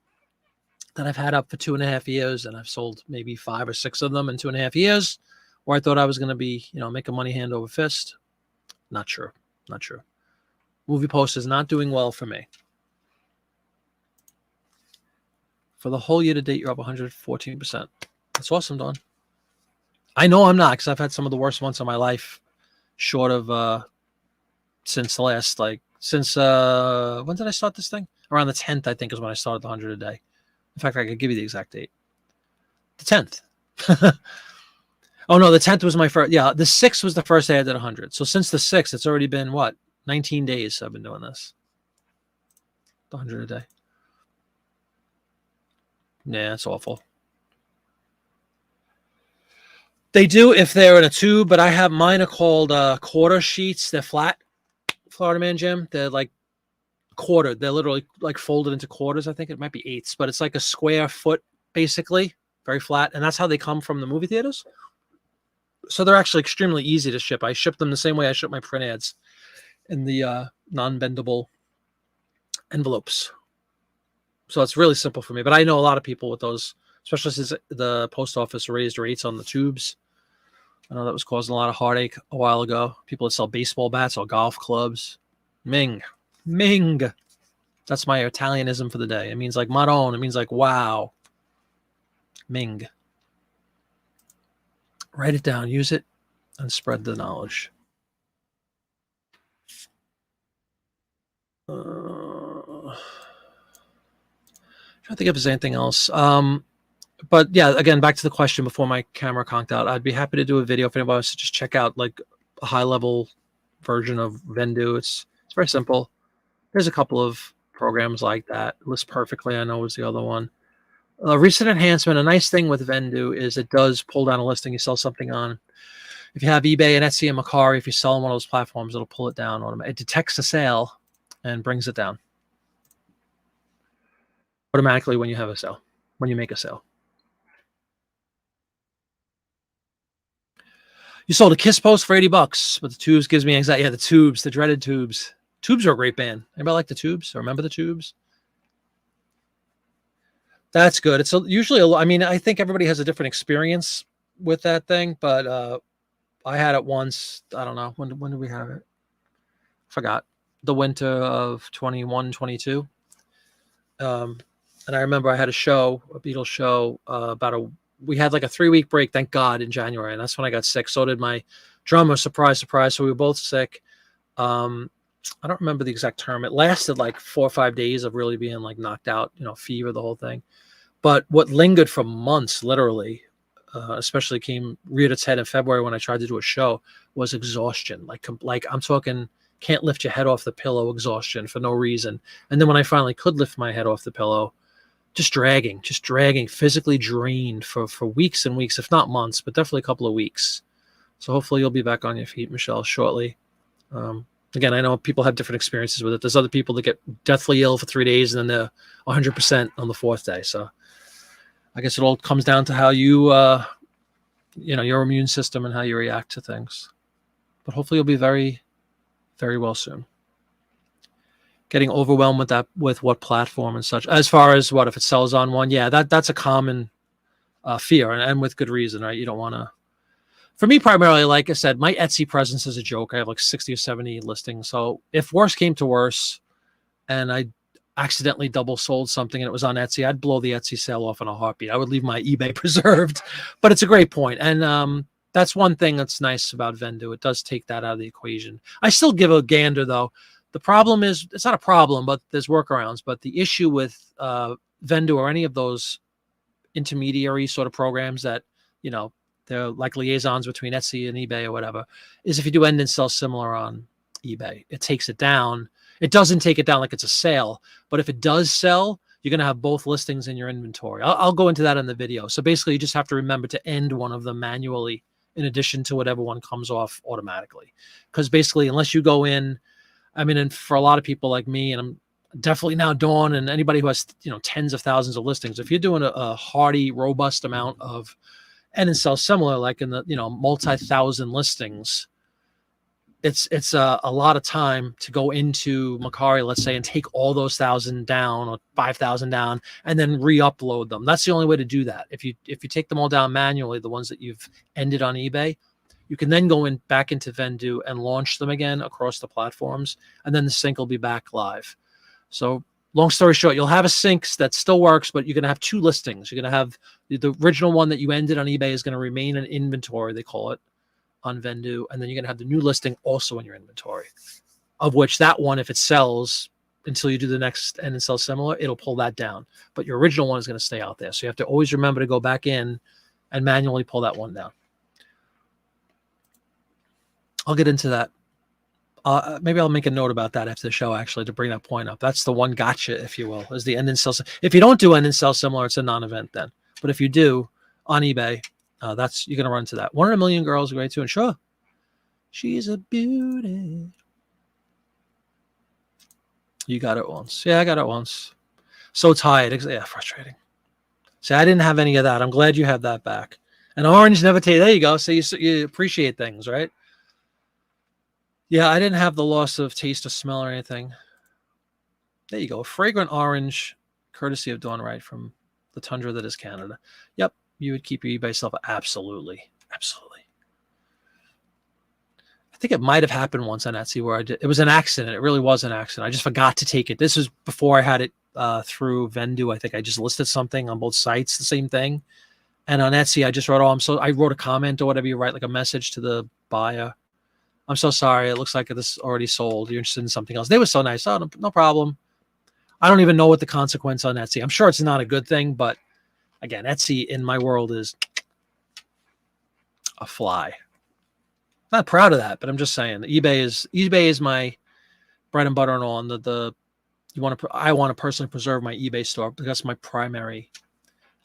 that I've had up for 2.5 years, and I've sold maybe 5 or 6 of them in 2.5 years, where I thought I was going to be, making money hand over fist. Not true. Movie posters not doing well for me. For the whole year to date, you're up 114%. That's awesome, Dawn. I know I'm not, because I've had some of the worst months of my life, short of since the last, when did I start this thing? Around the 10th, I think, is when I started the 100 a day. In fact, I could give you the exact date. The 10th. Oh, no, the 10th was my first. Yeah, the 6th was the first day I did 100. So since the 6th, it's already been, 19 days I've been doing this. The 100 a day. Yeah, it's awful. They do if they're in a tube, but I have mine are called quarter sheets. They're flat, Florida Man Jim. They're like quartered. They're literally like folded into quarters. I think it might be eighths, but it's like a square foot, basically. Very flat. And that's how they come from the movie theaters. So they're actually extremely easy to ship. I ship them the same way I ship my print ads in the non-bendable envelopes. So it's really simple for me. But I know a lot of people with those, especially since the post office raised rates on the tubes. I know that was causing a lot of heartache a while ago. People that sell baseball bats or golf clubs. Ming. That's my Italianism for the day. It means like Madon. It means like wow. Ming. Write it down, use it, and spread the knowledge. Trying to think if there's anything else. But yeah, again, back to the question before my camera conked out. I'd be happy to do a video if anybody wants to just check out like a high level version of Vendoo. It's very simple. There's a couple of programs like that. List Perfectly, I know, was the other one. Recent enhancement. A nice thing with Vendoo is it does pull down a listing you sell something on. If you have eBay and Etsy and Mercari, if you sell on one of those platforms, it'll pull it down. It detects a sale and brings it down automatically when you have a sale, when you make a sale. You sold a Kiss post for $80, but the Tubes gives me anxiety. Yeah, the Tubes, the dreaded Tubes. Tubes are a great band. Anybody like the Tubes? Or remember the Tubes? That's good. It's usually, I mean, I think everybody has a different experience with that thing, but I had it once. I don't know. When did we have it? Forgot. The winter of 21, 22. And I remember I had a show, a Beatles show, we had like a 3-week break, thank God, in January. And that's when I got sick. So did my drummer, surprise, surprise. So we were both sick. I don't remember the exact term. It lasted like 4 or 5 days of really being like knocked out, fever, the whole thing. But what lingered for months, literally, especially reared its head in February when I tried to do a show, was exhaustion. Like I'm talking, can't lift your head off the pillow exhaustion for no reason. And then when I finally could lift my head off the pillow, just dragging, physically drained for weeks and weeks, if not months, but definitely a couple of weeks. So hopefully you'll be back on your feet, Michelle, shortly. Again, I know people have different experiences with it. There's other people that get deathly ill for 3 days and then they're 100% on the 4th day. So I guess it all comes down to how you, your immune system and how you react to things. But hopefully you'll be very, very well soon. Getting overwhelmed with that, with what platform and such. As far as what if it sells on one, yeah, that's a common fear, and with good reason, right? You don't want to. For me, primarily, like I said, my Etsy presence is a joke. I have like 60 or 70 listings. So if worse came to worse, and I accidentally double sold something and it was on Etsy, I'd blow the Etsy sale off in a heartbeat. I would leave my eBay preserved. But it's a great point, and that's one thing that's nice about Vendoo. It does take that out of the equation. I still give a gander though. The problem is, it's not a problem, but there's workarounds. But the issue with Vendoo or any of those intermediary sort of programs that, they're like liaisons between Etsy and eBay or whatever, is if you do end and sell similar on eBay, it takes it down. It doesn't take it down like it's a sale, but if it does sell, you're going to have both listings in your inventory. I'll go into that in the video. So basically, you just have to remember to end one of them manually in addition to whatever one comes off automatically. Because basically, unless you go in, I mean, and for a lot of people like me, and I'm definitely now Dawn and anybody who has, tens of thousands of listings, if you're doing a hearty, robust amount of end and sell similar, like in the, multi-thousand listings, it's a lot of time to go into Mercari, let's say, and take all those 1,000 down or 5,000 down and then re-upload them. That's the only way to do that. If you take them all down manually, the ones that you've ended on eBay, you can then go back into Vendoo and launch them again across the platforms, and then the sync will be back live. So long story short, you'll have a sync that still works, but you're going to have 2 listings. You're going to have the original one that you ended on eBay is going to remain in inventory, they call it, on Vendoo, and then you're going to have the new listing also in your inventory, of which that one, if it sells until you do the next end and sell similar, it'll pull that down. But your original one is going to stay out there. So you have to always remember to go back in and manually pull that one down. I'll get into that. Maybe I'll make a note about that after the show, actually, to bring that point up. That's the one gotcha, if you will, is the end and sell. If you don't do end and sell similar, it's a non-event then. But if you do on eBay, you're going to run into that. 1 in a Million Girls, great too. And sure, she's a beauty. You got it once. Yeah, I got it once. So tired. Yeah, frustrating. See, I didn't have any of that. I'm glad you have that back. And orange never tastes. There you go. So you appreciate things, right? Yeah, I didn't have the loss of taste or smell or anything. There you go. Fragrant orange, courtesy of Dawn Wright from the tundra that is Canada. Yep, you would keep your eBay stuff. Absolutely. Absolutely. I think it might have happened once on Etsy where it was an accident. It really was an accident. I just forgot to take it. This was before I had it through Vendoo. I think I just listed something on both sites, the same thing. And on Etsy, I just wrote, I wrote a comment or whatever you write, like a message to the buyer. I'm so sorry. It looks like this already sold. You're interested in something else. They were so nice. Oh, no problem. I don't even know what the consequence on Etsy. I'm sure it's not a good thing, but again, Etsy in my world is a fly. Not proud of that, but I'm just saying eBay is my bread and butter and all. And I want to personally preserve my eBay store because that's my primary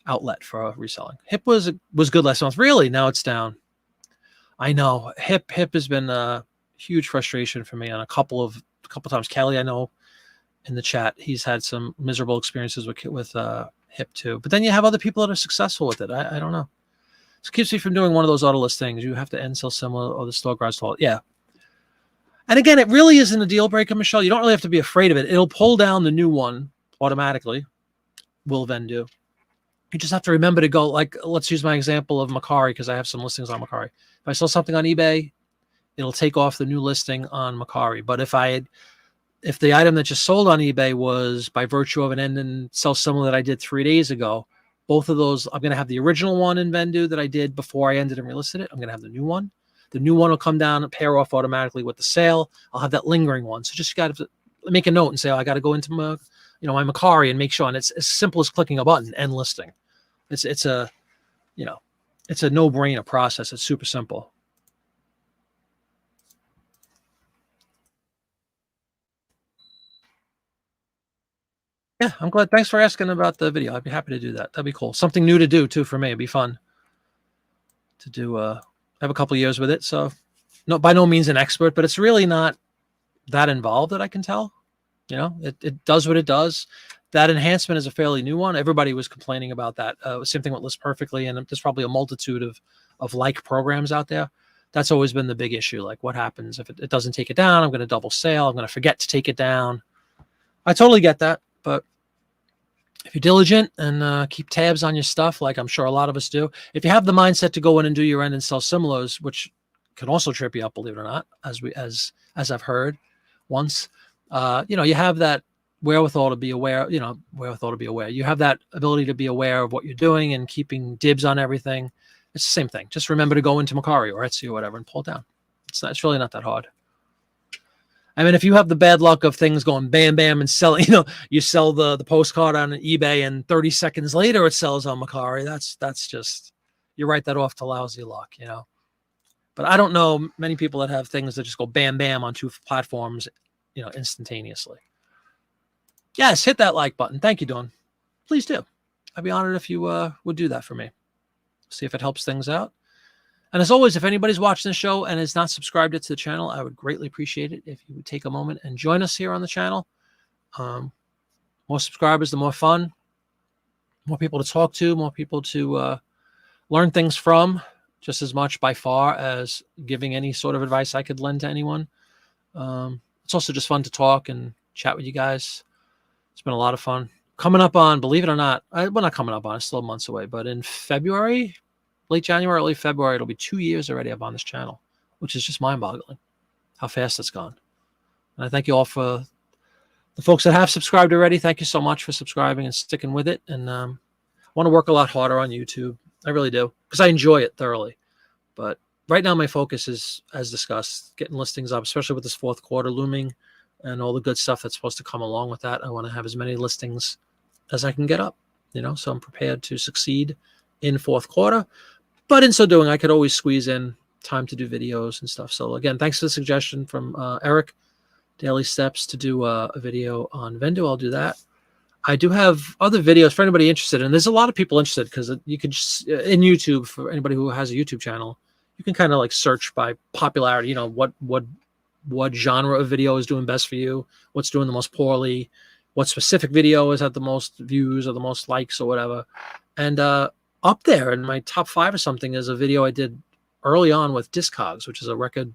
outlet for reselling. HIP was good last month. Really, now it's down. I know HIP has been a huge frustration for me on a couple times. Kelly, I know in the chat, he's had some miserable experiences with HIP too. But then you have other people that are successful with it. I don't know. It keeps me from doing one of those auto list things. You have to end sell similar or the store garage to all. Yeah. And again, it really isn't a deal breaker, Michelle. You don't really have to be afraid of it. It'll pull down the new one automatically. Will Vendu. You just have to remember to go, like, let's use my example of Macari because I have some listings on Macari. If I sell something on eBay, it'll take off the new listing on Macari. But if the item that just sold on eBay was by virtue of an end and sell similar that I did 3 days ago, both of those, I'm going to have the original one in Vendu that I did before I ended and relisted it. I'm going to have the new one. The new one will come down and pair off automatically with the sale. I'll have that lingering one. So just got to make a note and say, oh, I got to go into my Macari and make sure. And it's as simple as clicking a button, end listing. It's a no-brainer process. It's super simple. Yeah, I'm glad. Thanks for asking about the video. I'd be happy to do that. That'd be cool. Something new to do too for me. It'd be fun to do. I have a couple of years with it, so by no means an expert, but it's really not that involved that I can tell. It does what it does. That enhancement is a fairly new one. Everybody was complaining about that. Same thing with List Perfectly, and there's probably a multitude of like programs out there. That's always been the big issue. Like, what happens if it doesn't take it down? I'm going to double sale. I'm going to forget to take it down. I totally get that, but if you're diligent and keep tabs on your stuff, like I'm sure a lot of us do, if you have the mindset to go in and do your end and sell similars, which can also trip you up, believe it or not, as I've heard once, you have that wherewithal to be aware. You have that ability to be aware of what you're doing and keeping dibs on everything. It's the same thing. Just remember to go into Macari or Etsy or whatever and pull it down. It's really not that hard. I mean, if you have the bad luck of things going bam, bam, and selling, you sell the postcard on eBay and 30 seconds later it sells on Macari. That's just, you write that off to lousy luck, But I don't know many people that have things that just go bam, bam on two platforms, instantaneously. Yes, hit that like button. Thank you, Dawn. Please do. I'd be honored if you would do that for me. See if it helps things out. And as always, if anybody's watching the show and is not subscribed to the channel, I would greatly appreciate it if you would take a moment and join us here on the channel. More subscribers, the more fun. More people to talk to, more people to learn things from, just as much by far as giving any sort of advice I could lend to anyone. It's also just fun to talk and chat with you guys. It's been a lot of fun. Coming up on, believe it or not, not coming up on, it's still months away, but in February, late January, early February, it'll be 2 years already up on this channel, which is just mind-boggling how fast it's gone. And I thank you all for the folks that have subscribed already. Thank you so much for subscribing and sticking with it. And I want to work a lot harder on YouTube. I really do, because I enjoy it thoroughly. But right now my focus is, as discussed, getting listings up, especially with this fourth quarter looming and all the good stuff that's supposed to come along with that. I want to have as many listings as I can get up, so I'm prepared to succeed in fourth quarter. But in so doing, I could always squeeze in time to do videos and stuff. So again, thanks for the suggestion from Eric, Daily Steps, to do a video on Vendu. I'll do that. I do have other videos for anybody interested, and there's a lot of people interested because you could just, in YouTube, for anybody who has a YouTube channel, you can kind of like search by popularity. What genre of video is doing best for you, what's doing the most poorly, what specific video has had the most views or the most likes or whatever. And up there in my top 5 or something is a video I did early on with Discogs, which is a record,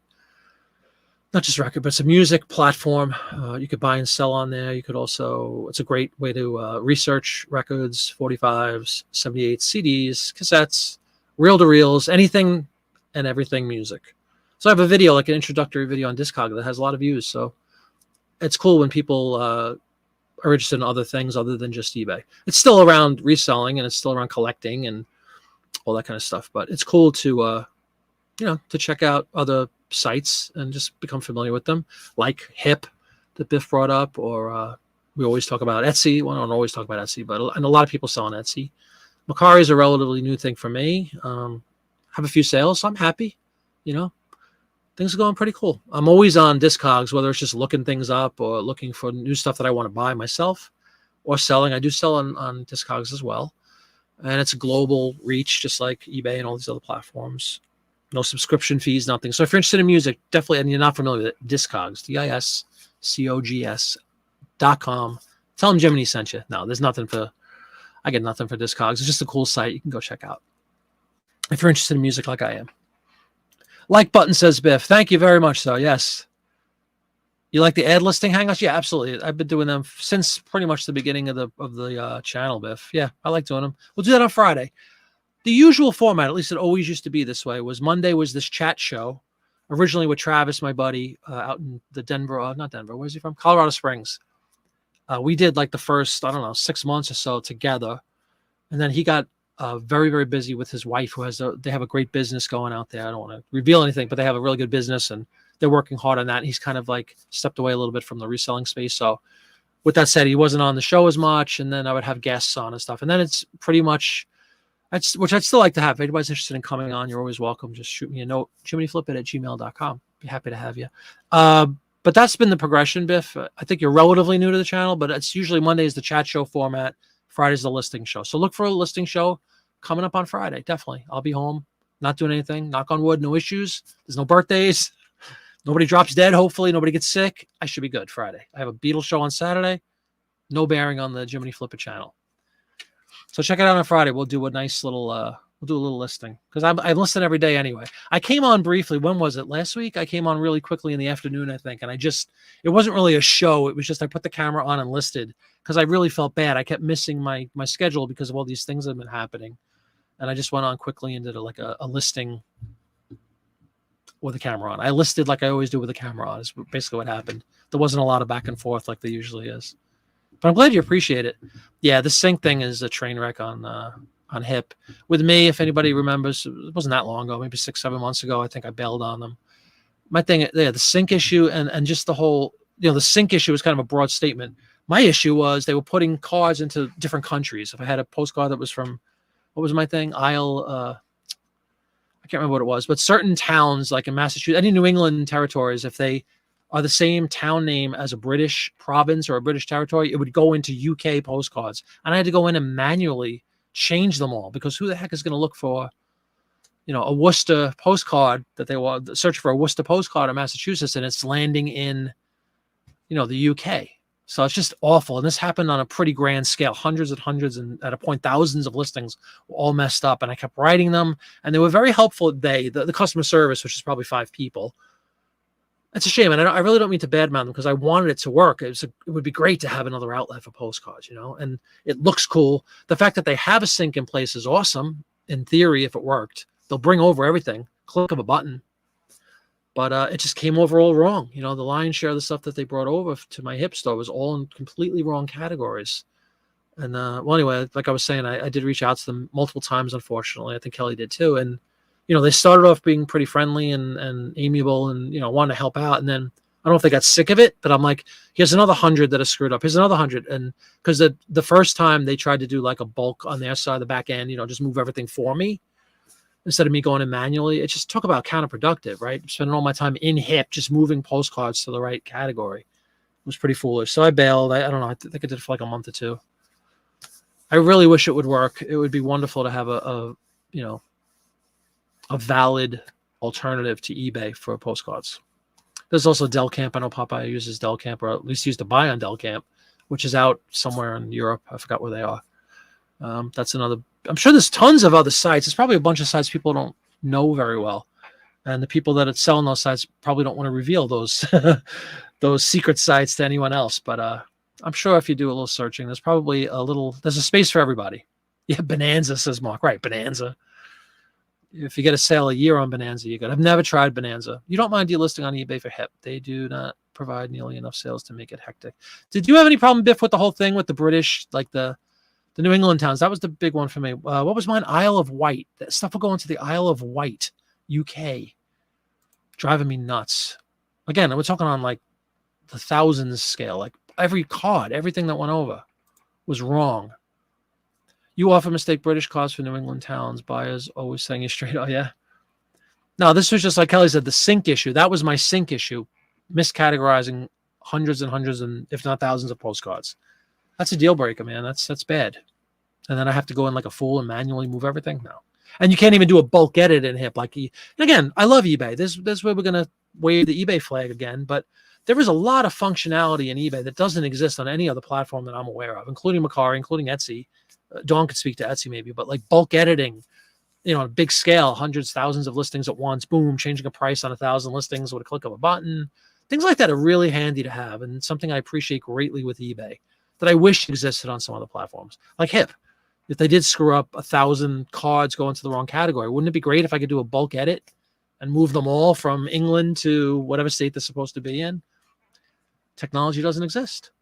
not just record, but it's a music platform. You could buy and sell on there. You could also, it's a great way to research records, 45s, 78 CDs, cassettes, reel-to-reels, anything and everything music. So I have a video, like an introductory video on Discog that has a lot of views. So it's cool when people are interested in other things other than just eBay. It's still around reselling and it's still around collecting and all that kind of stuff. But it's cool to, to check out other sites and just become familiar with them, like Hip that Biff brought up, or we always talk about Etsy. Well, I don't always talk about Etsy, but and a lot of people sell on Etsy. Mercari is a relatively new thing for me. Have a few sales, so I'm happy. Things are going pretty cool. I'm always on Discogs, whether it's just looking things up or looking for new stuff that I want to buy myself or selling. I do sell on Discogs as well. And it's a global reach, just like eBay and all these other platforms. No subscription fees, nothing. So if you're interested in music, definitely, and you're not familiar with it, Discogs, DISCOGS.com. Tell them Jiminy sent you. No, there's nothing I get nothing for Discogs. It's just a cool site you can go check out if you're interested in music like I am. Like button, says Biff. Thank you very much, sir. Yes. You like the ad listing hangouts? Yeah, absolutely. I've been doing them since pretty much the beginning of the channel, Biff. Yeah, I like doing them. We'll do that on Friday. The usual format, at least it always used to be this way, was Monday was this chat show, originally with Travis, my buddy, out in the not Denver, where's he from? Colorado Springs. We did like the first, 6 months or so together. And then he got very, very busy with his wife, they have a great business going out there. I don't want to reveal anything, but they have a really good business and they're working hard on that. And he's kind of like stepped away a little bit from the reselling space. So with that said, he wasn't on the show as much. And then I would have guests on and stuff. And then it's pretty much, which I'd still like to have. If anybody's interested in coming on, you're always welcome. Just shoot me a note, jiminyflipit@gmail.com. Be happy to have you. But that's been the progression, Biff. I think you're relatively new to the channel, but it's usually Monday is the chat show format. Friday's the listing show. So look for a listing show coming up on Friday. Definitely. I'll be home, not doing anything. Knock on wood, no issues. There's no birthdays. Nobody drops dead, hopefully. Nobody gets sick. I should be good Friday. I have a Beatles show on Saturday. No bearing on the Jiminy Flip It channel. So check it out on Friday. We'll do a nice little, we'll do a little listing. Because I listen every day anyway. I came on briefly. When was it? Last week? I came on really quickly in the afternoon, I think. And it wasn't really a show. It was just I put the camera on and listed. Because I really felt bad. I kept missing my schedule because of all these things that have been happening. And I just went on quickly and did a listing with the camera on. I listed like I always do with the camera on is basically what happened. There wasn't a lot of back and forth like there usually is. But I'm glad you appreciate it. Yeah, the sync thing is a train wreck on Hip. With me, if anybody remembers, it wasn't that long ago, maybe 6-7 months ago, I think I bailed on them. My thing, the sync issue and just the whole, the sync issue was kind of a broad statement. My issue was they were putting cards into different countries. If I had a postcard that was from, what was my thing? I can't remember what it was, but certain towns like in Massachusetts, any New England territories, if they are the same town name as a British province or a British territory, it would go into UK postcards. And I had to go in and manually change them all because who the heck is going to look for, a Worcester postcard that they were searching for a Worcester postcard in Massachusetts and it's landing in, the UK. So it's just awful. And this happened on a pretty grand scale, hundreds and at a point, thousands of listings were all messed up. And I kept writing them and they were very helpful. The customer service, which is probably 5 people. It's a shame. And I really don't mean to badmouth them because I wanted it to work. It would be great to have another outlet for postcards, and it looks cool. The fact that they have a sync in place is awesome. In theory, if it worked, they'll bring over everything, click of a button. But it just came over all wrong. The lion's share of the stuff that they brought over to my Hip store was all in completely wrong categories. And anyway, like I was saying, I did reach out to them multiple times, unfortunately. I think Kelly did too. And, they started off being pretty friendly and amiable and, wanted to help out. And then I don't know if they got sick of it, but I'm like, here's another 100 that are screwed up. Here's another 100. And because the first time they tried to do like a bulk on their side, the back end, just move everything for me. Instead of me going in manually, it just talk about counterproductive, right? Spending all my time in Hip, just moving postcards to the right category. It was pretty foolish. So I bailed. I don't know. I think I did it for like a month or two. I really wish it would work. It would be wonderful to have a valid alternative to eBay for postcards. There's also Delcamp. I know Popeye uses Delcamp, or at least used to buy on Delcamp, which is out somewhere in Europe. I forgot where they are. That's another. I'm sure there's tons of other sites. There's probably a bunch of sites people don't know very well. And the people that are selling those sites probably don't want to reveal those those secret sites to anyone else. But I'm sure if you do a little searching, there's probably there's a space for everybody. Yeah, Bonanza, says Mark. Right, Bonanza. If you get a sale a year on Bonanza, you're good. I've never tried Bonanza. You don't mind delisting on eBay for Hip. They do not provide nearly enough sales to make it hectic. Did you have any problem, Biff, with the whole thing with the British, like the The New England towns, that was the big one for me. What was mine? Isle of Wight. That stuff will go into the Isle of Wight, UK. Driving me nuts. Again, we're talking on like the thousands scale. Like every card, everything that went over was wrong. You often mistake British cards for New England towns. Buyers always saying you straight. Oh, yeah. No, this was just like Kelly said, the sync issue. That was my sync issue. Miscategorizing hundreds and hundreds and if not thousands of postcards. That's a deal breaker, man. That's bad. And then I have to go in like a fool and manually move everything. No. And you can't even do a bulk edit in HIP. Like, and again, I love eBay. This is where we're going to wave the eBay flag again. But there is a lot of functionality in eBay that doesn't exist on any other platform that I'm aware of, including Mercari, including Etsy. Dawn could speak to Etsy maybe, but like bulk editing, on a big scale, hundreds, thousands of listings at once, boom, changing a price on 1,000 listings with a click of a button. Things like that are really handy to have and something I appreciate greatly with eBay that I wish existed on some other platforms, like HIP. If they did screw up 1,000 cards going to the wrong category, wouldn't it be great if I could do a bulk edit and move them all from England to whatever state they're supposed to be in? Technology doesn't exist.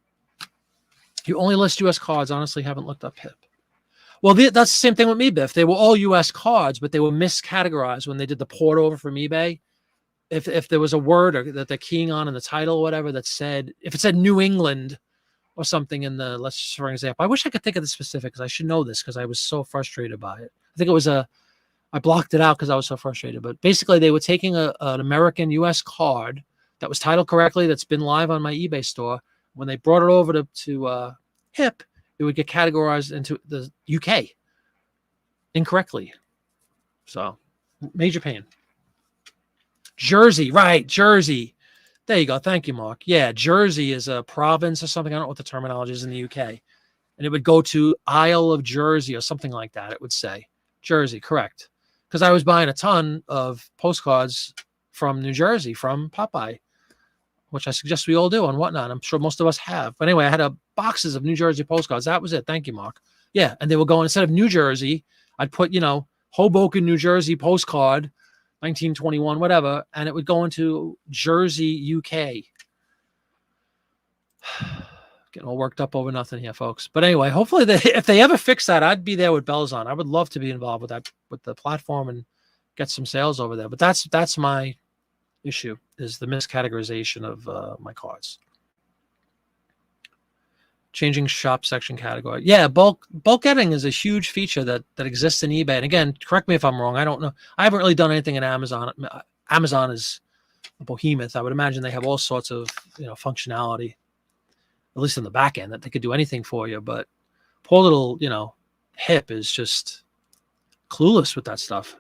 You only list U.S. cards. Honestly, haven't looked up HIP. Well, that's the same thing with me, Biff. They were all U.S. cards, but they were miscategorized when they did the port over from eBay. If there was a word or that they're keying on in the title or whatever that said, if it said New England or something in the, let's just for example, I wish I could think of the specifics. I should know this because I was so frustrated by it. I think it was I blocked it out because I was so frustrated. But basically, they were taking an American U.S. card that was titled correctly, that's been live on my eBay store. When they brought it over to HIP, it would get categorized into the UK incorrectly. So, major pain. Jersey, right, Jersey. There you go. Thank you, Mark. Yeah, Jersey is a province or something. I don't know what the terminology is in the UK. And it would go to Isle of Jersey or something like that, it would say. Jersey, correct. Because I was buying a ton of postcards from New Jersey, from Popeye, which I suggest we all do and whatnot. I'm sure most of us have. But anyway, I had boxes of New Jersey postcards. That was it. Thank you, Mark. Yeah, and they were going, instead of New Jersey, I'd put, Hoboken, New Jersey postcard, 1921, whatever, and it would go into Jersey, UK. Getting all worked up over nothing here, folks. But anyway, hopefully if they ever fix that, I'd be there with bells on. I would love to be involved with that, with the platform and get some sales over there. But that's my issue, is the miscategorization of my cards. Changing shop section category. Yeah, bulk editing is a huge feature that exists in eBay. And again, correct me if I'm wrong. I don't know. I haven't really done anything in Amazon. Amazon is a behemoth. I would imagine they have all sorts of functionality, at least in the back end, that they could do anything for you. But poor little HIP is just clueless with that stuff.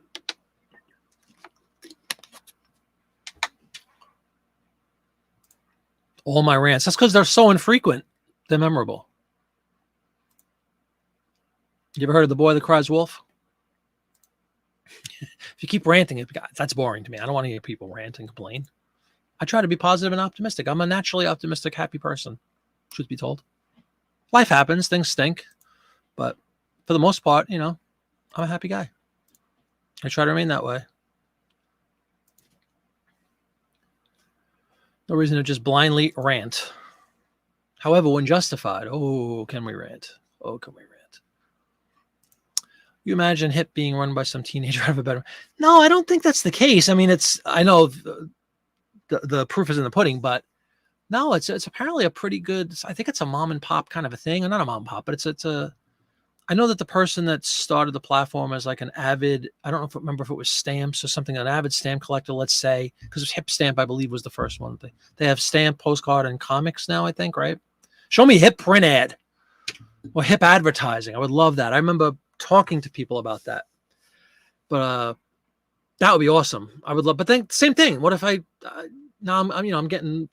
All my rants. That's because they're so infrequent. They're memorable. You ever heard of The Boy That Cries Wolf? If you keep ranting, that's boring to me. I don't want to hear people rant and complain. I try to be positive and optimistic. I'm a naturally optimistic, happy person, truth be told. Life happens. Things stink. But for the most part, I'm a happy guy. I try to remain that way. No reason to just blindly rant. However, when justified, can we rant? Oh, can we rant? You imagine HIP being run by some teenager out of a bedroom? No, I don't think that's the case. I mean, I know the proof is in the pudding, but no, it's apparently a pretty good, I think it's a mom and pop kind of a thing. Or not a mom and pop, but I know that the person that started the platform as like an avid, I don't remember if it was stamps or something, an avid stamp collector, let's say, because HIP Stamp, I believe, was the first one. They have stamp, postcard, and comics now, I think, right? Show me HIP print ad or HIP advertising. I would love that. I remember talking to people about that. But that would be awesome. I would love, but then same thing. What if now I'm getting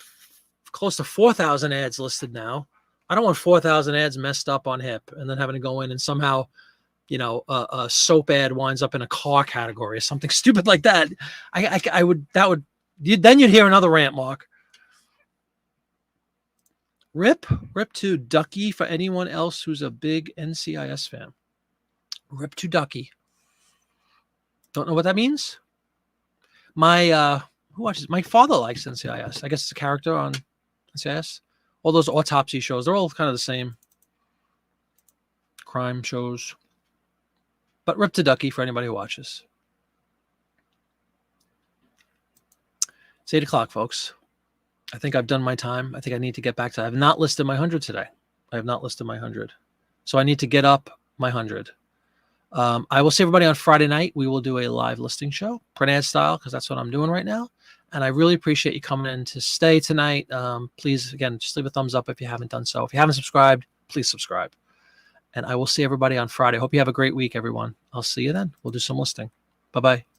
close to 4,000 ads listed now. I don't want 4,000 ads messed up on HIP and then having to go in and somehow, a soap ad winds up in a car category or something stupid like that. Then you'd hear another rant, Mark. Rip to Ducky for anyone else who's a big NCIS fan. Rip to Ducky. Don't know what that means. My who watches? My father likes NCIS. I guess it's a character on NCIS. All those autopsy shows, they're all kind of the same. crime shows. But rip to Ducky for anybody who watches. It's 8 o'clock, folks. I think I've done my time. I think I need to get back to, I have not listed my 100 today. I have not listed my 100. So I need to get up my 100. I will see everybody on Friday night. We will do a live listing show, print ad style, because that's what I'm doing right now. And I really appreciate you coming in to stay tonight. Please, again, just leave a thumbs up if you haven't done so. If you haven't subscribed, please subscribe. And I will see everybody on Friday. Hope you have a great week, everyone. I'll see you then. We'll do some listing. Bye-bye.